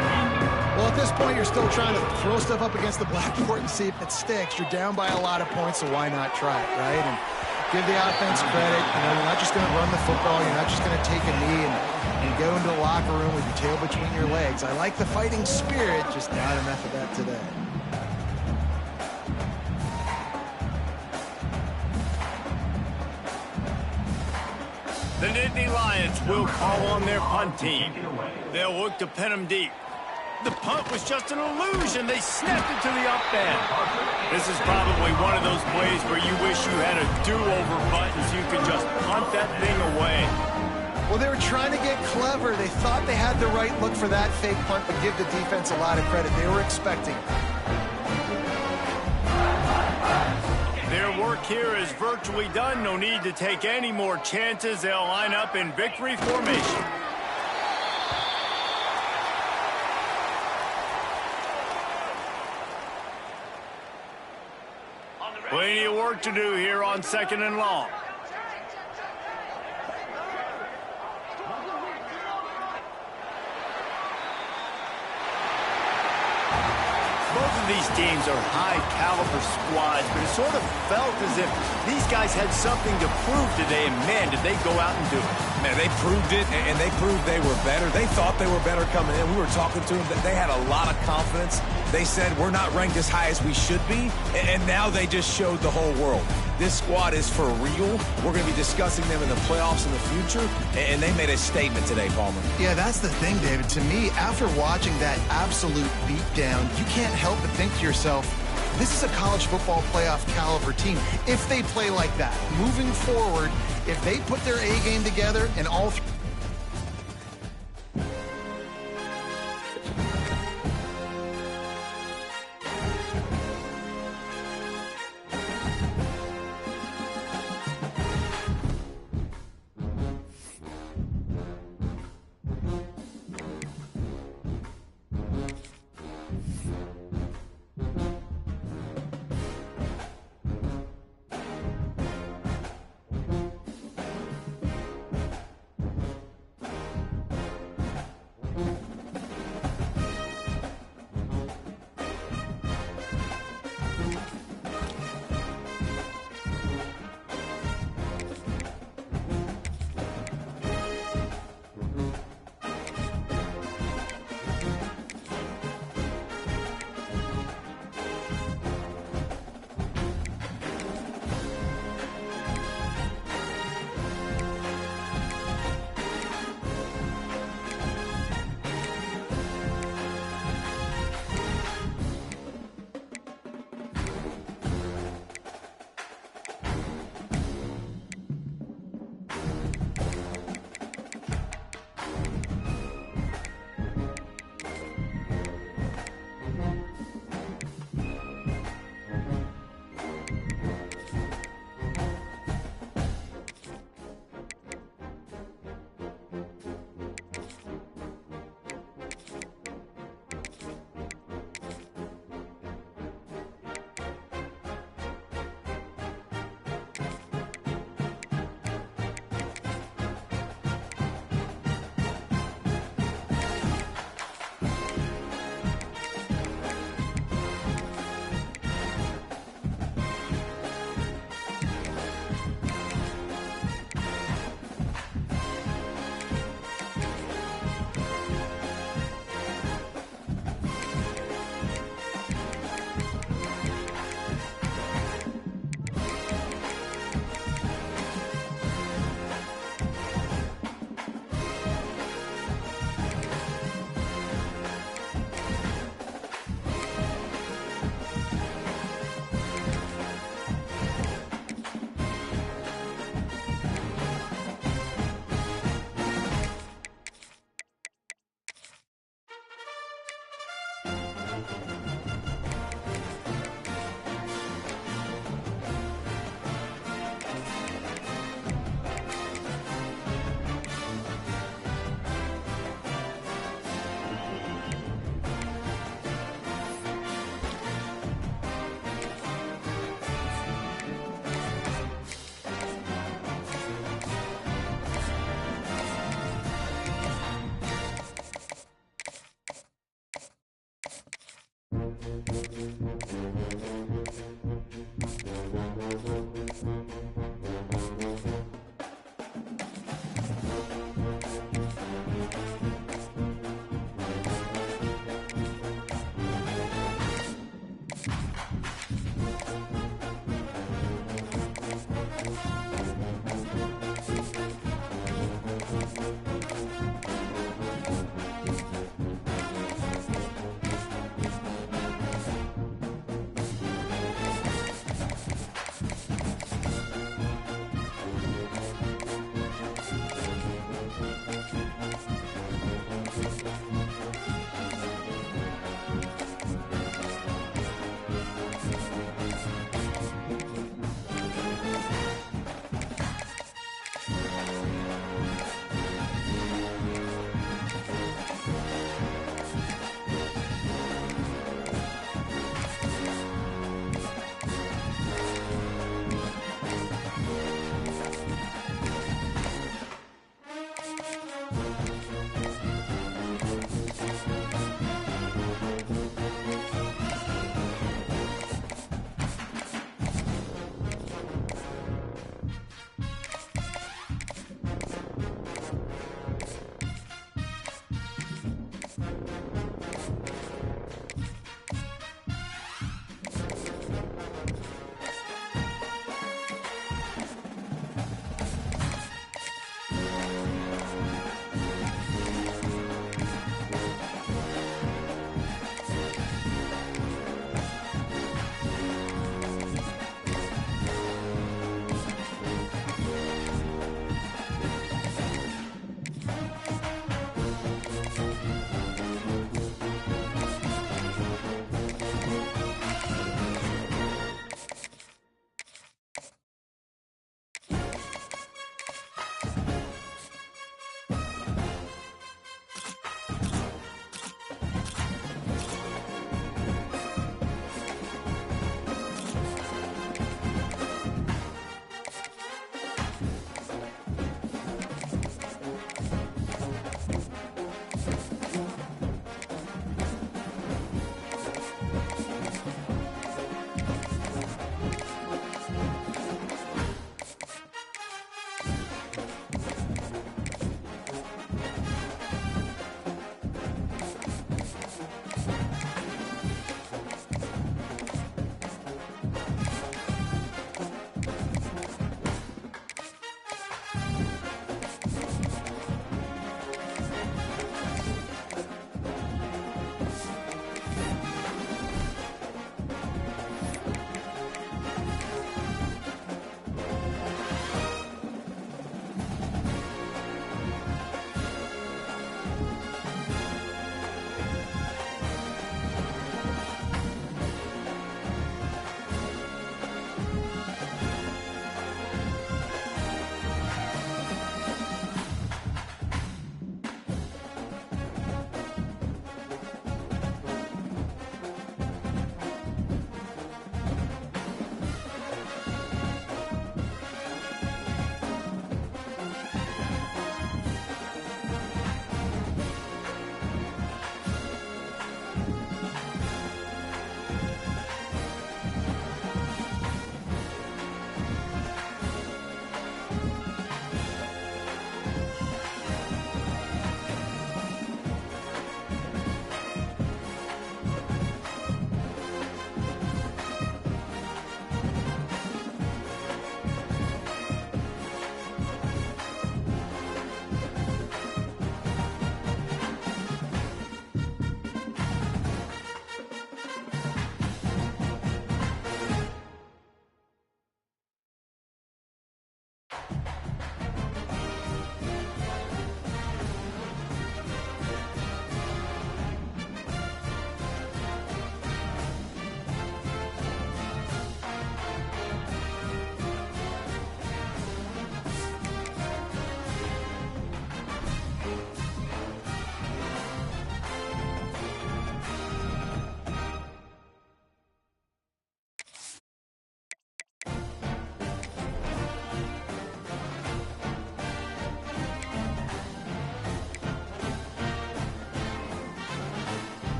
Speaker 2: Well, at this point, you're still trying to throw stuff up against the blackboard and see if it sticks. You're down by a lot of points, so why not try it, right? And give the offense credit. You know, you're not just going to run the football. You're not just going to take a knee and go into the locker room with your tail between your legs. I like the fighting spirit, just not enough of that today.
Speaker 1: The Nittany Lions will call on their punt team. They'll look to pin them deep. The punt was just an illusion. They snapped it to the up end. This is probably one of those plays where you wish you had a do-over button so you could just punt that thing away.
Speaker 2: Well, they were trying to get clever. They thought they had the right look for that fake punt, but give the defense a lot of credit. They were expecting it.
Speaker 1: Their work here is virtually done. No need to take any more chances. They'll line up in victory formation. Plenty of work to do here on second and long. Both of these teams are high-caliber squads, but it sort of felt as if these guys had something to prove today, and man, did they go out and do it.
Speaker 3: Man, they proved it, and they proved they were better. They thought they were better coming in. We were talking to them. They had a lot of confidence. They said, we're not ranked as high as we should be, and now they just showed the whole world. This squad is for real. We're going to be discussing them in the playoffs in the future, and they made a statement today, Palmer.
Speaker 2: Yeah, that's the thing, David. To me, after watching that absolute beatdown, you can't help but think to yourself, this is a college football playoff caliber team. If they play like that, moving forward, if they put their A game together and all three.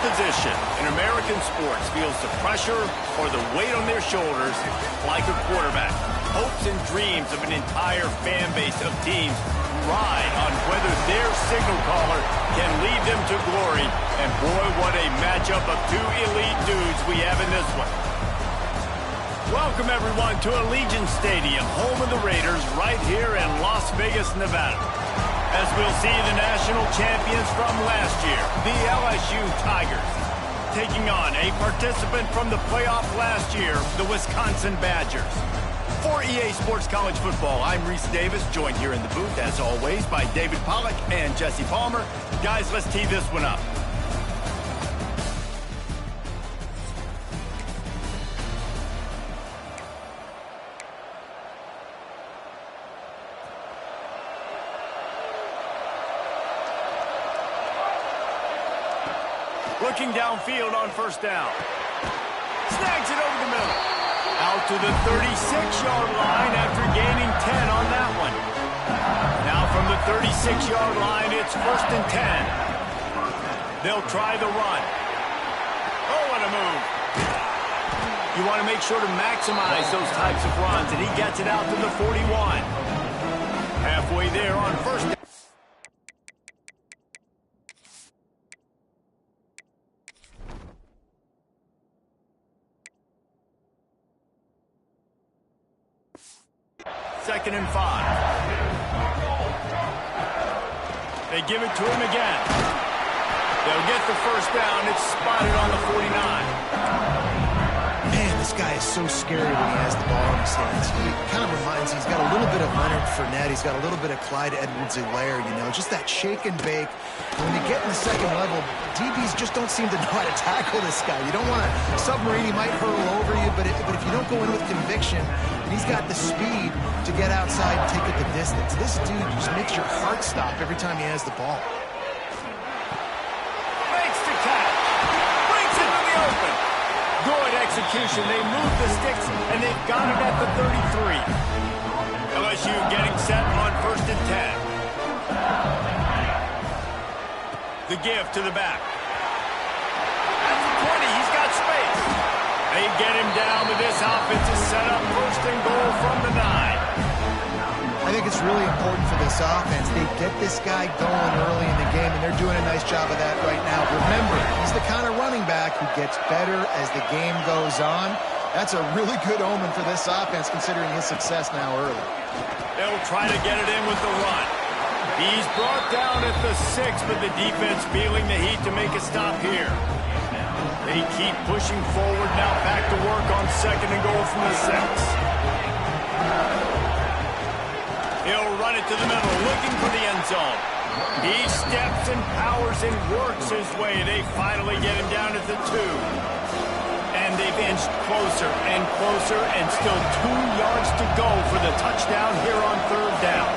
Speaker 1: position in American sports feels the pressure or the weight on their shoulders like a quarterback. Hopes and dreams of an entire fan base of teams ride on whether their signal caller can lead them to glory. And boy, what a matchup of two elite dudes we have in this one. Welcome, everyone, to Allegiant Stadium, home of the Raiders, right here in Las Vegas, Nevada. As we'll see the national champions from last year, the LSU Tigers, taking on a participant from the playoff last year, the Wisconsin Badgers. For EA Sports College Football, I'm Reese Davis, joined here in the booth, as always, by David Pollack and Jesse Palmer. Guys, let's tee this one up. Looking downfield on first down. Snags it over the middle. Out to the 36-yard line after gaining 10 on that one. Now from the 36-yard line, it's 1st and 10. They'll try the run. Oh, what a move. You want to make sure to maximize those types of runs, and he gets it out to the 41. Halfway there on first down. Second and 5. They give it to him again. They'll get the first down. It's spotted on the 49.
Speaker 2: Man, this guy is so scary when he has the ball in his hands. He kind of reminds me, he's got a little bit of Leonard Fournette. He's got a little bit of Clyde Edwards-Helaire, you know, just that shake and bake. And when you get in the second level, DBs just don't seem to know how to tackle this guy. You don't want to submarine. He might hurtle over you, but if you don't go in with conviction, and he's got the speed to get outside and take it the distance. This dude just makes your heart stop every time he has the ball.
Speaker 1: Makes the catch. Brings it to the open. Good execution. They move the sticks, and they've got it at the 33. LSU getting set on 1st and 10. The give to the back. At the 20, he's got space. They get him down, but this offense is set up 1st and goal from the 9.
Speaker 2: I think it's really important for this offense. They get this guy going early in the game, and they're doing a nice job of that right now. Remember, he's the kind of running back who gets better as the game goes on. That's a really good omen for this offense, considering his success now early.
Speaker 1: They'll try to get it in with the run. He's brought down at the 6, but the defense feeling the heat to make a stop here. They keep pushing forward, now back to work on 2nd and goal from the 6. He'll run it to the middle, looking for the end zone. He steps and powers and works his way. They finally get him down at the 2. And they've inched closer and closer, and still 2 yards to go for the touchdown here on 3rd down.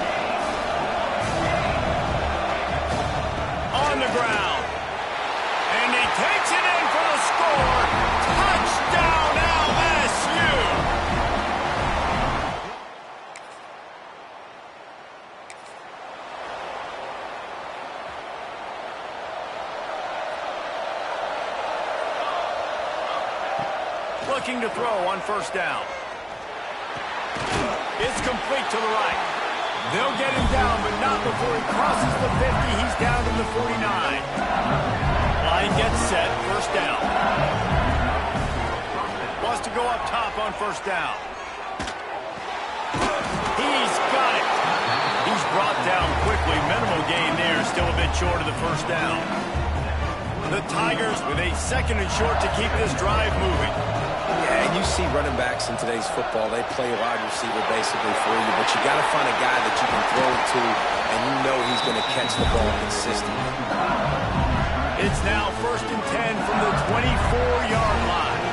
Speaker 1: On the ground. And he takes it in for the score. Touchdown, LSU! Looking to throw on 1st down. It's complete to the right. They'll get him down, but not before he crosses the 50. He's down to the 49. Line gets set, 1st down. Wants to go up top on 1st down. He's got it. He's brought down quickly. Minimal gain there, still a bit short of the 1st down. The Tigers with a 2nd and short to keep this drive moving.
Speaker 3: Yeah, and you see running backs in today's football, they play wide receiver basically for you, but you got to find a guy that you can throw it to, and you know he's going to catch the ball consistently.
Speaker 1: It's now 1st and 10 from the 24-yard line.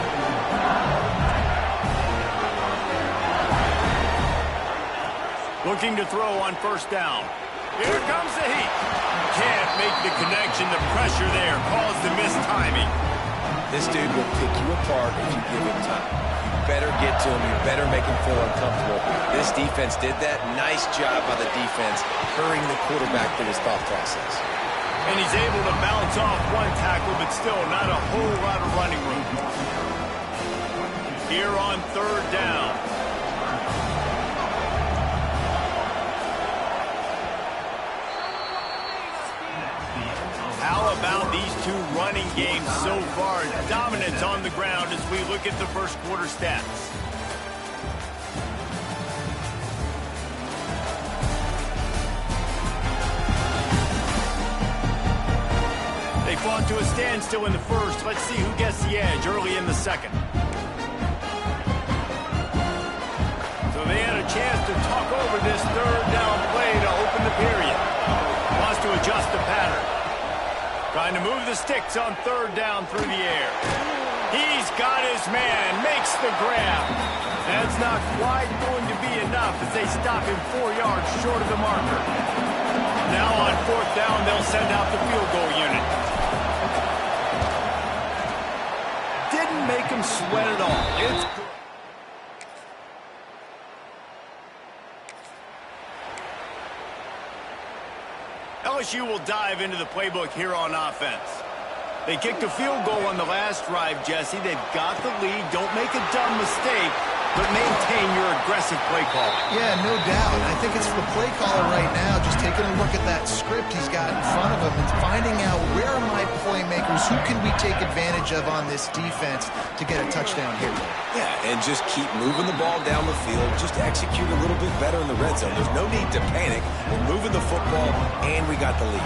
Speaker 1: Looking to throw on 1st down. Here comes the heat. Can't make the connection. The pressure there caused the mistiming.
Speaker 3: This dude will pick you apart if you give him time. You better get to him. You better make him feel uncomfortable. This defense did that. Nice job by the defense, hurrying the quarterback through his thought process.
Speaker 1: And he's able to bounce off one tackle, but still not a whole lot of running room. Here on third down. How about these two running games so far? Dominance on the ground as we look at the first quarter stats. They fought to a standstill in the first. Let's see who gets the edge early in the second. So they had a chance to talk over this third down play to open the period. Wants to adjust the pattern. Trying to move the sticks on third down through the air. He's got his man, makes the grab. That's not quite going to be enough as they stop him 4 yards short of the marker. Now on fourth down, they'll send out the field goal unit. Didn't make him sweat at all. It's good. LSU will dive into the playbook here on offense. They kicked a field goal on the last drive, Jesse. They've got the lead. Don't make a dumb mistake, but maintain your aggressive play call.
Speaker 2: Yeah, no doubt. I think it's the play caller right now just taking a look at that script he's got in front of him and finding out where are my playmakers, who can we take advantage of on this defense to get a touchdown here.
Speaker 3: Yeah, and just keep moving the ball down the field. Just execute a little bit better in the red zone. There's no need to panic. We're moving the football, and we got the lead.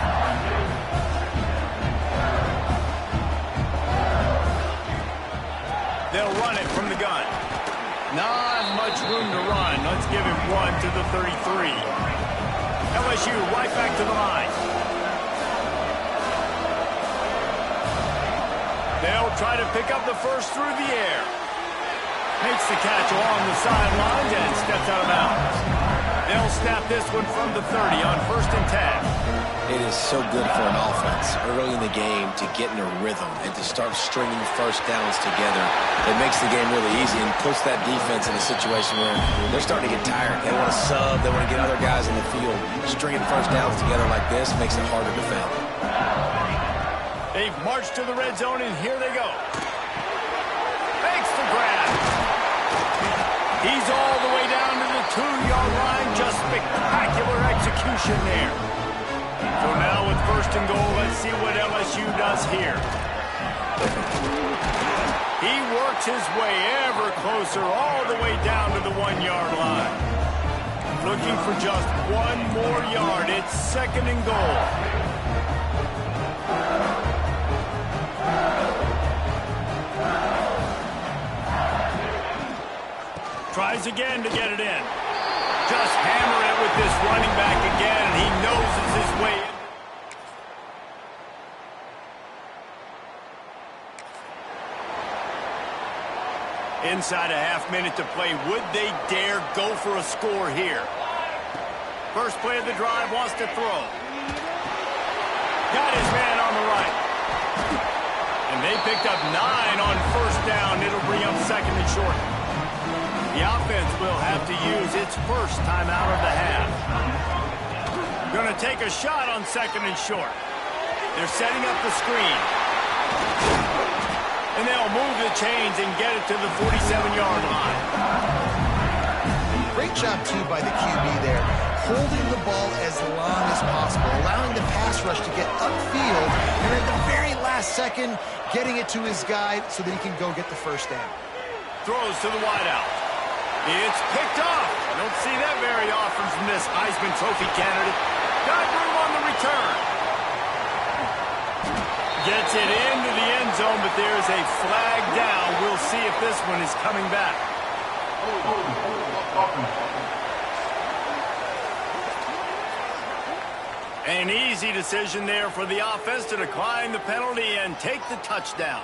Speaker 1: They'll run it from the gun. Not much room to run. Let's give him one to the 33. LSU right back to the line. They'll try to pick up the first through the air. Makes the catch along the sidelines and steps out of bounds. They'll snap this one from the 30 on 1st and 10.
Speaker 3: It is so good for an offense early in the game to get in a rhythm and to start stringing first downs together. It makes the game really easy and puts that defense in a situation where they're starting to get tired. They want to sub. They want to get other guys in the field. Stringing first downs together like this makes it hard to defend.
Speaker 1: They've marched to the red zone, and here they go. Makes the grab. He's all the way down to the 2-yard line. Just spectacular execution there. So now with 1st and goal, let's see what LSU does here. He works his way ever closer all the way down to the 1-yard line. Looking for just one more yard. It's 2nd and goal. Tries again to get it in. Just hammer it with this running back again, and he noses his way in. Inside a half minute to play. Would they dare go for a score here? First play of the drive, wants to throw. Got his man on the right. And they picked up 9 on 1st down. It'll bring up 2nd and short. The offense will have to use its first timeout of the half. Going to take a shot on 2nd and short. They're setting up the screen. And they'll move the chains and get it to the 47-yard line.
Speaker 2: Great job, too, by the QB there. Holding the ball as long as possible, allowing the pass rush to get upfield, and at the very last second, getting it to his guy so that he can go get the first down.
Speaker 1: Throws to the wideout. It's picked off. Don't see that very often from this Heisman Trophy candidate. Got room on the return. Gets it into the end zone, but there's a flag down. We'll see if this one is coming back. An easy decision there for the offense to decline the penalty and take the touchdown.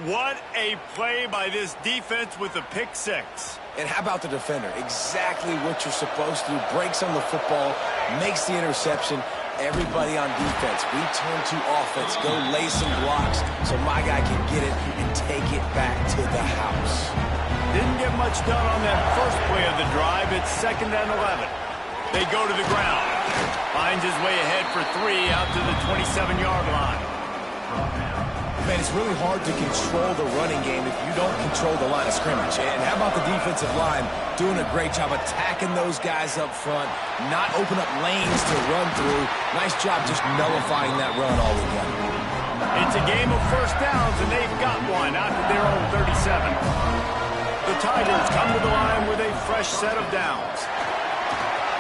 Speaker 1: What a play by this defense with a pick six.
Speaker 3: And how about the defender? Exactly what you're supposed to do. Breaks on the football, makes the interception. everybody on defense, we turn to offense, go lay some blocks so my guy can get it and take it back to the house.
Speaker 1: Didn't get much done on that first play of the drive. It's 2nd and 11. They go to the ground. Finds his way ahead for 3 out to the 27-yard line.
Speaker 3: Man, it's really hard to control the running game if you don't control the line of scrimmage. And how about the defensive line doing a great job attacking those guys up front, not open up lanes to run through. Nice job just nullifying that run all weekend.
Speaker 1: It's a game of first downs, and they've got one out to their own 37. The Tigers come to the line with a fresh set of downs.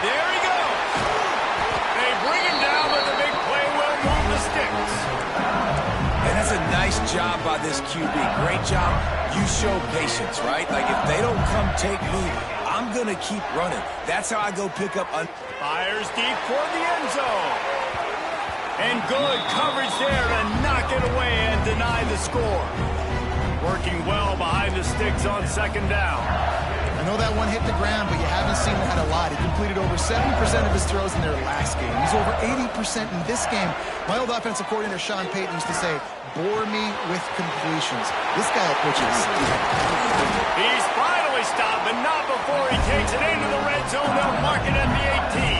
Speaker 1: There he goes. They bring him down, but the big play will move the sticks.
Speaker 3: And that's a nice job by this QB. Great job. You show patience, right? Like, if they don't come take me, I'm going to keep running. That's how I go pick up.
Speaker 1: Fires deep toward the end zone. And good coverage there to knock it away and deny the score. Working well behind the sticks on 2nd down.
Speaker 2: I know that one hit the ground, but you haven't seen that a lot. He completed over 70% of his throws in their last game. He's over 80% in this game. My old offensive coordinator, Sean Payton, used to say, bore me with completions. This guy pitches.
Speaker 1: He's finally stopped, but not before he takes it into the red zone. They'll mark it at the 18.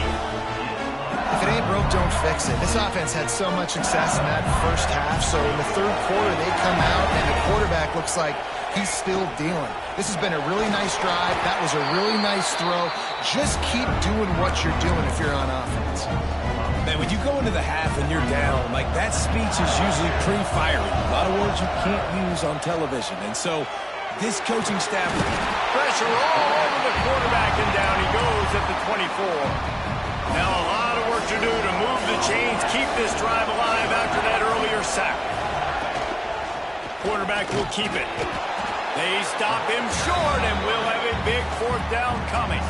Speaker 2: If it ain't broke, don't fix it. This offense had so much success in that first half, so in the 3rd quarter, they come out, and the quarterback looks like he's still dealing. This has been a really nice drive. That was a really nice throw. Just keep doing what you're doing if you're on offense.
Speaker 3: Man, when you go into the half and you're down, like, that speech is usually pre-fiery. A lot of words you can't use on television. And so this coaching staff...
Speaker 1: Pressure all over the quarterback, and down he goes at the 24. Now a lot of work to do to move the chains, keep this drive alive after that earlier sack. Quarterback will keep it. They stop him short, and we'll have a big 4th down coming.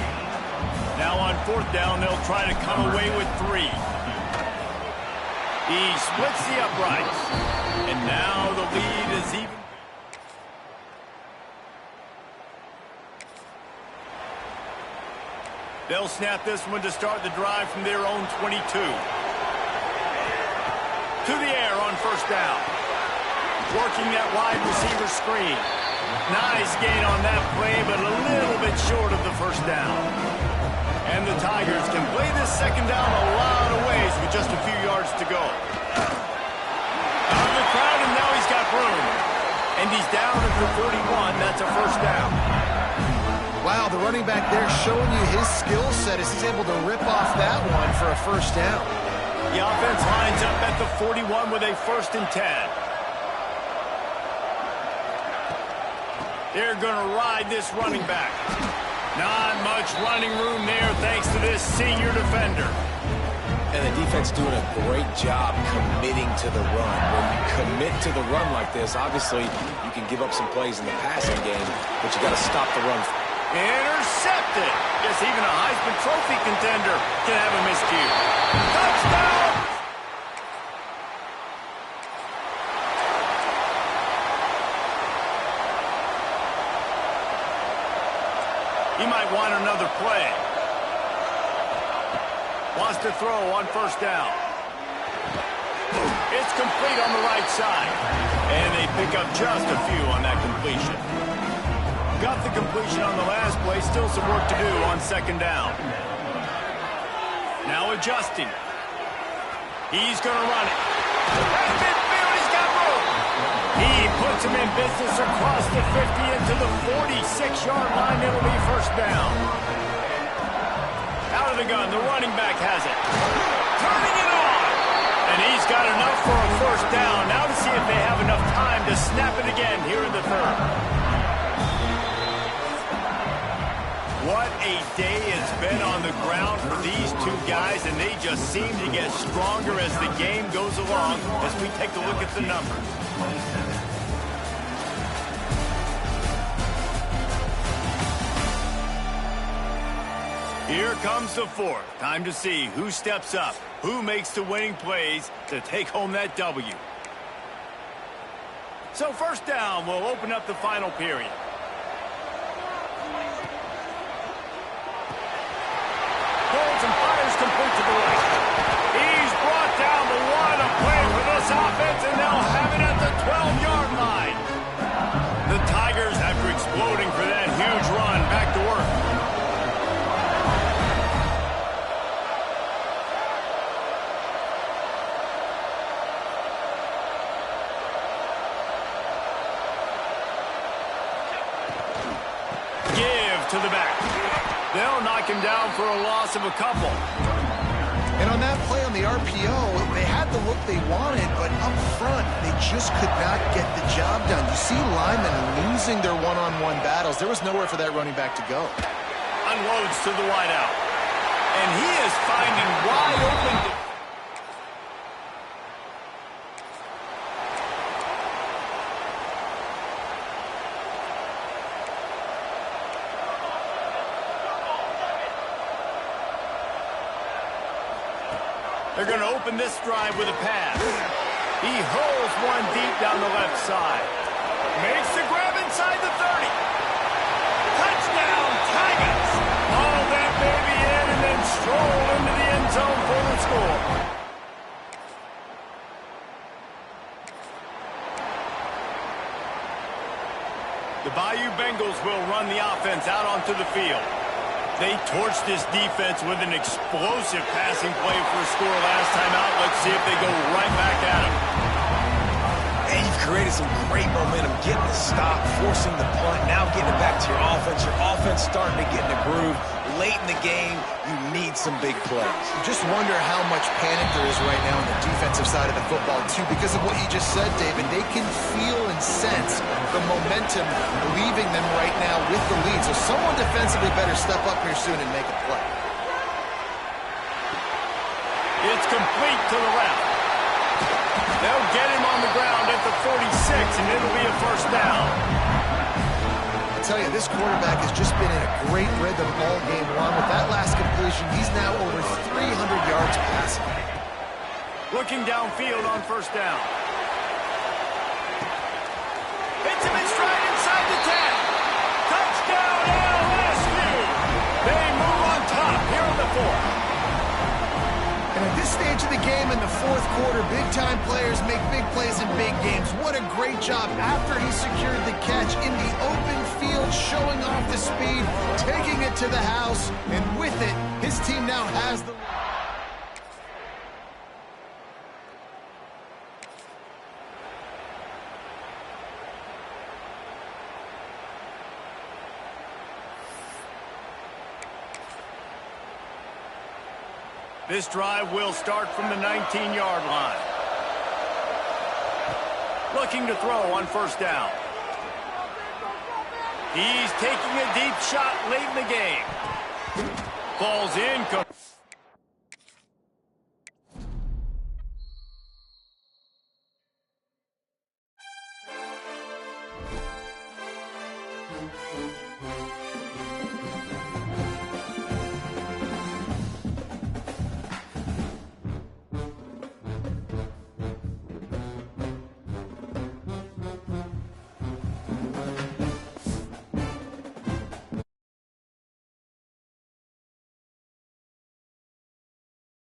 Speaker 1: Now on 4th down, they'll try to come away with 3. He splits the uprights, and now the lead is even. They'll snap this one to start the drive from their own 22. To the air on 1st down. Working that wide receiver screen. Nice gain on that play, but a little bit short of the 1st down. And the Tigers can play this 2nd down a lot of ways with just a few yards to go. Out of the crowd, and now he's got room. And he's down at the 41. That's a 1st down.
Speaker 2: Wow, the running back there showing you his skill set as he's able to rip off that one for a 1st down.
Speaker 1: The offense lines up at the 41 with a 1st and 10. They're going to ride this running back. Not much running room there thanks to this senior defender.
Speaker 3: And the defense doing a great job committing to the run. When you commit to the run like this, obviously you can give up some plays in the passing game, but you got to stop the run.
Speaker 1: Intercepted. Guess even a Heisman Trophy contender can have a miscue. Touchdown! He might want another play. Wants to throw on 1st down. It's complete on the right side. And they pick up just a few on that completion. Got the completion on the last play. Still some work to do on 2nd down. Now adjusting. He's going to run it. At midfield, he's got room. He puts him in business across the 50 into the 46-yard line. It'll be 1st down. Out of the gun, the running back has it. Turning it on. And he's got enough for a 1st down. Now to see if they have enough time to snap it again here in the 3rd. What a day it's been on the ground for these two guys, and they just seem to get stronger as the game goes along as we take a look at the numbers. Here comes the 4th. Time to see who steps up, who makes the winning plays to take home that W. So 1st down will open up the final period. Holds and fires complete to the right. He's to the back. They'll knock him down for a loss of a couple.
Speaker 2: And on that play on the RPO, they had the look they wanted, but up front, they just could not get the job done. You see linemen losing their one-on-one battles. There was nowhere for that running back to go.
Speaker 1: Unloads to the wideout. And he is finding wide open. They're going to open this drive with a pass. He hurls one deep down the left side. Makes the grab inside the 30. Touchdown, Tigers! Haul that baby in and then stroll into the end zone for the score. The Bayou Bengals will run the offense out onto the field. They torched this defense with an explosive passing play for a score last time out. Let's see if they go right back at him.
Speaker 3: And you've created some great momentum, getting the stop, forcing the punt, now getting it back to your offense. Your offense starting to get in a groove. Late in the game, you need some big plays.
Speaker 2: You just wonder how much panic there is right now on the defensive side of the football, too, because of what you just said, David. They can feel and sense the momentum leaving them right now with the lead. So someone defensively better step up here soon and make a play.
Speaker 1: It's complete to the left. They'll get him on the ground at the 46, and it'll be a first down.
Speaker 2: I tell you, this quarterback has just been in a great rhythm all game long. With that last completion, he's now over 300 yards passing.
Speaker 1: Looking downfield on first down. Hits him in stride inside the 10. Touchdown, LSU! They move on top here in the fourth.
Speaker 2: And at this stage of the game in the fourth quarter, big-time players make big plays in big games. What a great job after he secured the catch in the open field, showing off the speed, taking it to the house, and with it, his team now has the...
Speaker 1: This drive will start from the 19-yard line. Looking to throw on first down. He's taking a deep shot late in the game. Falls in.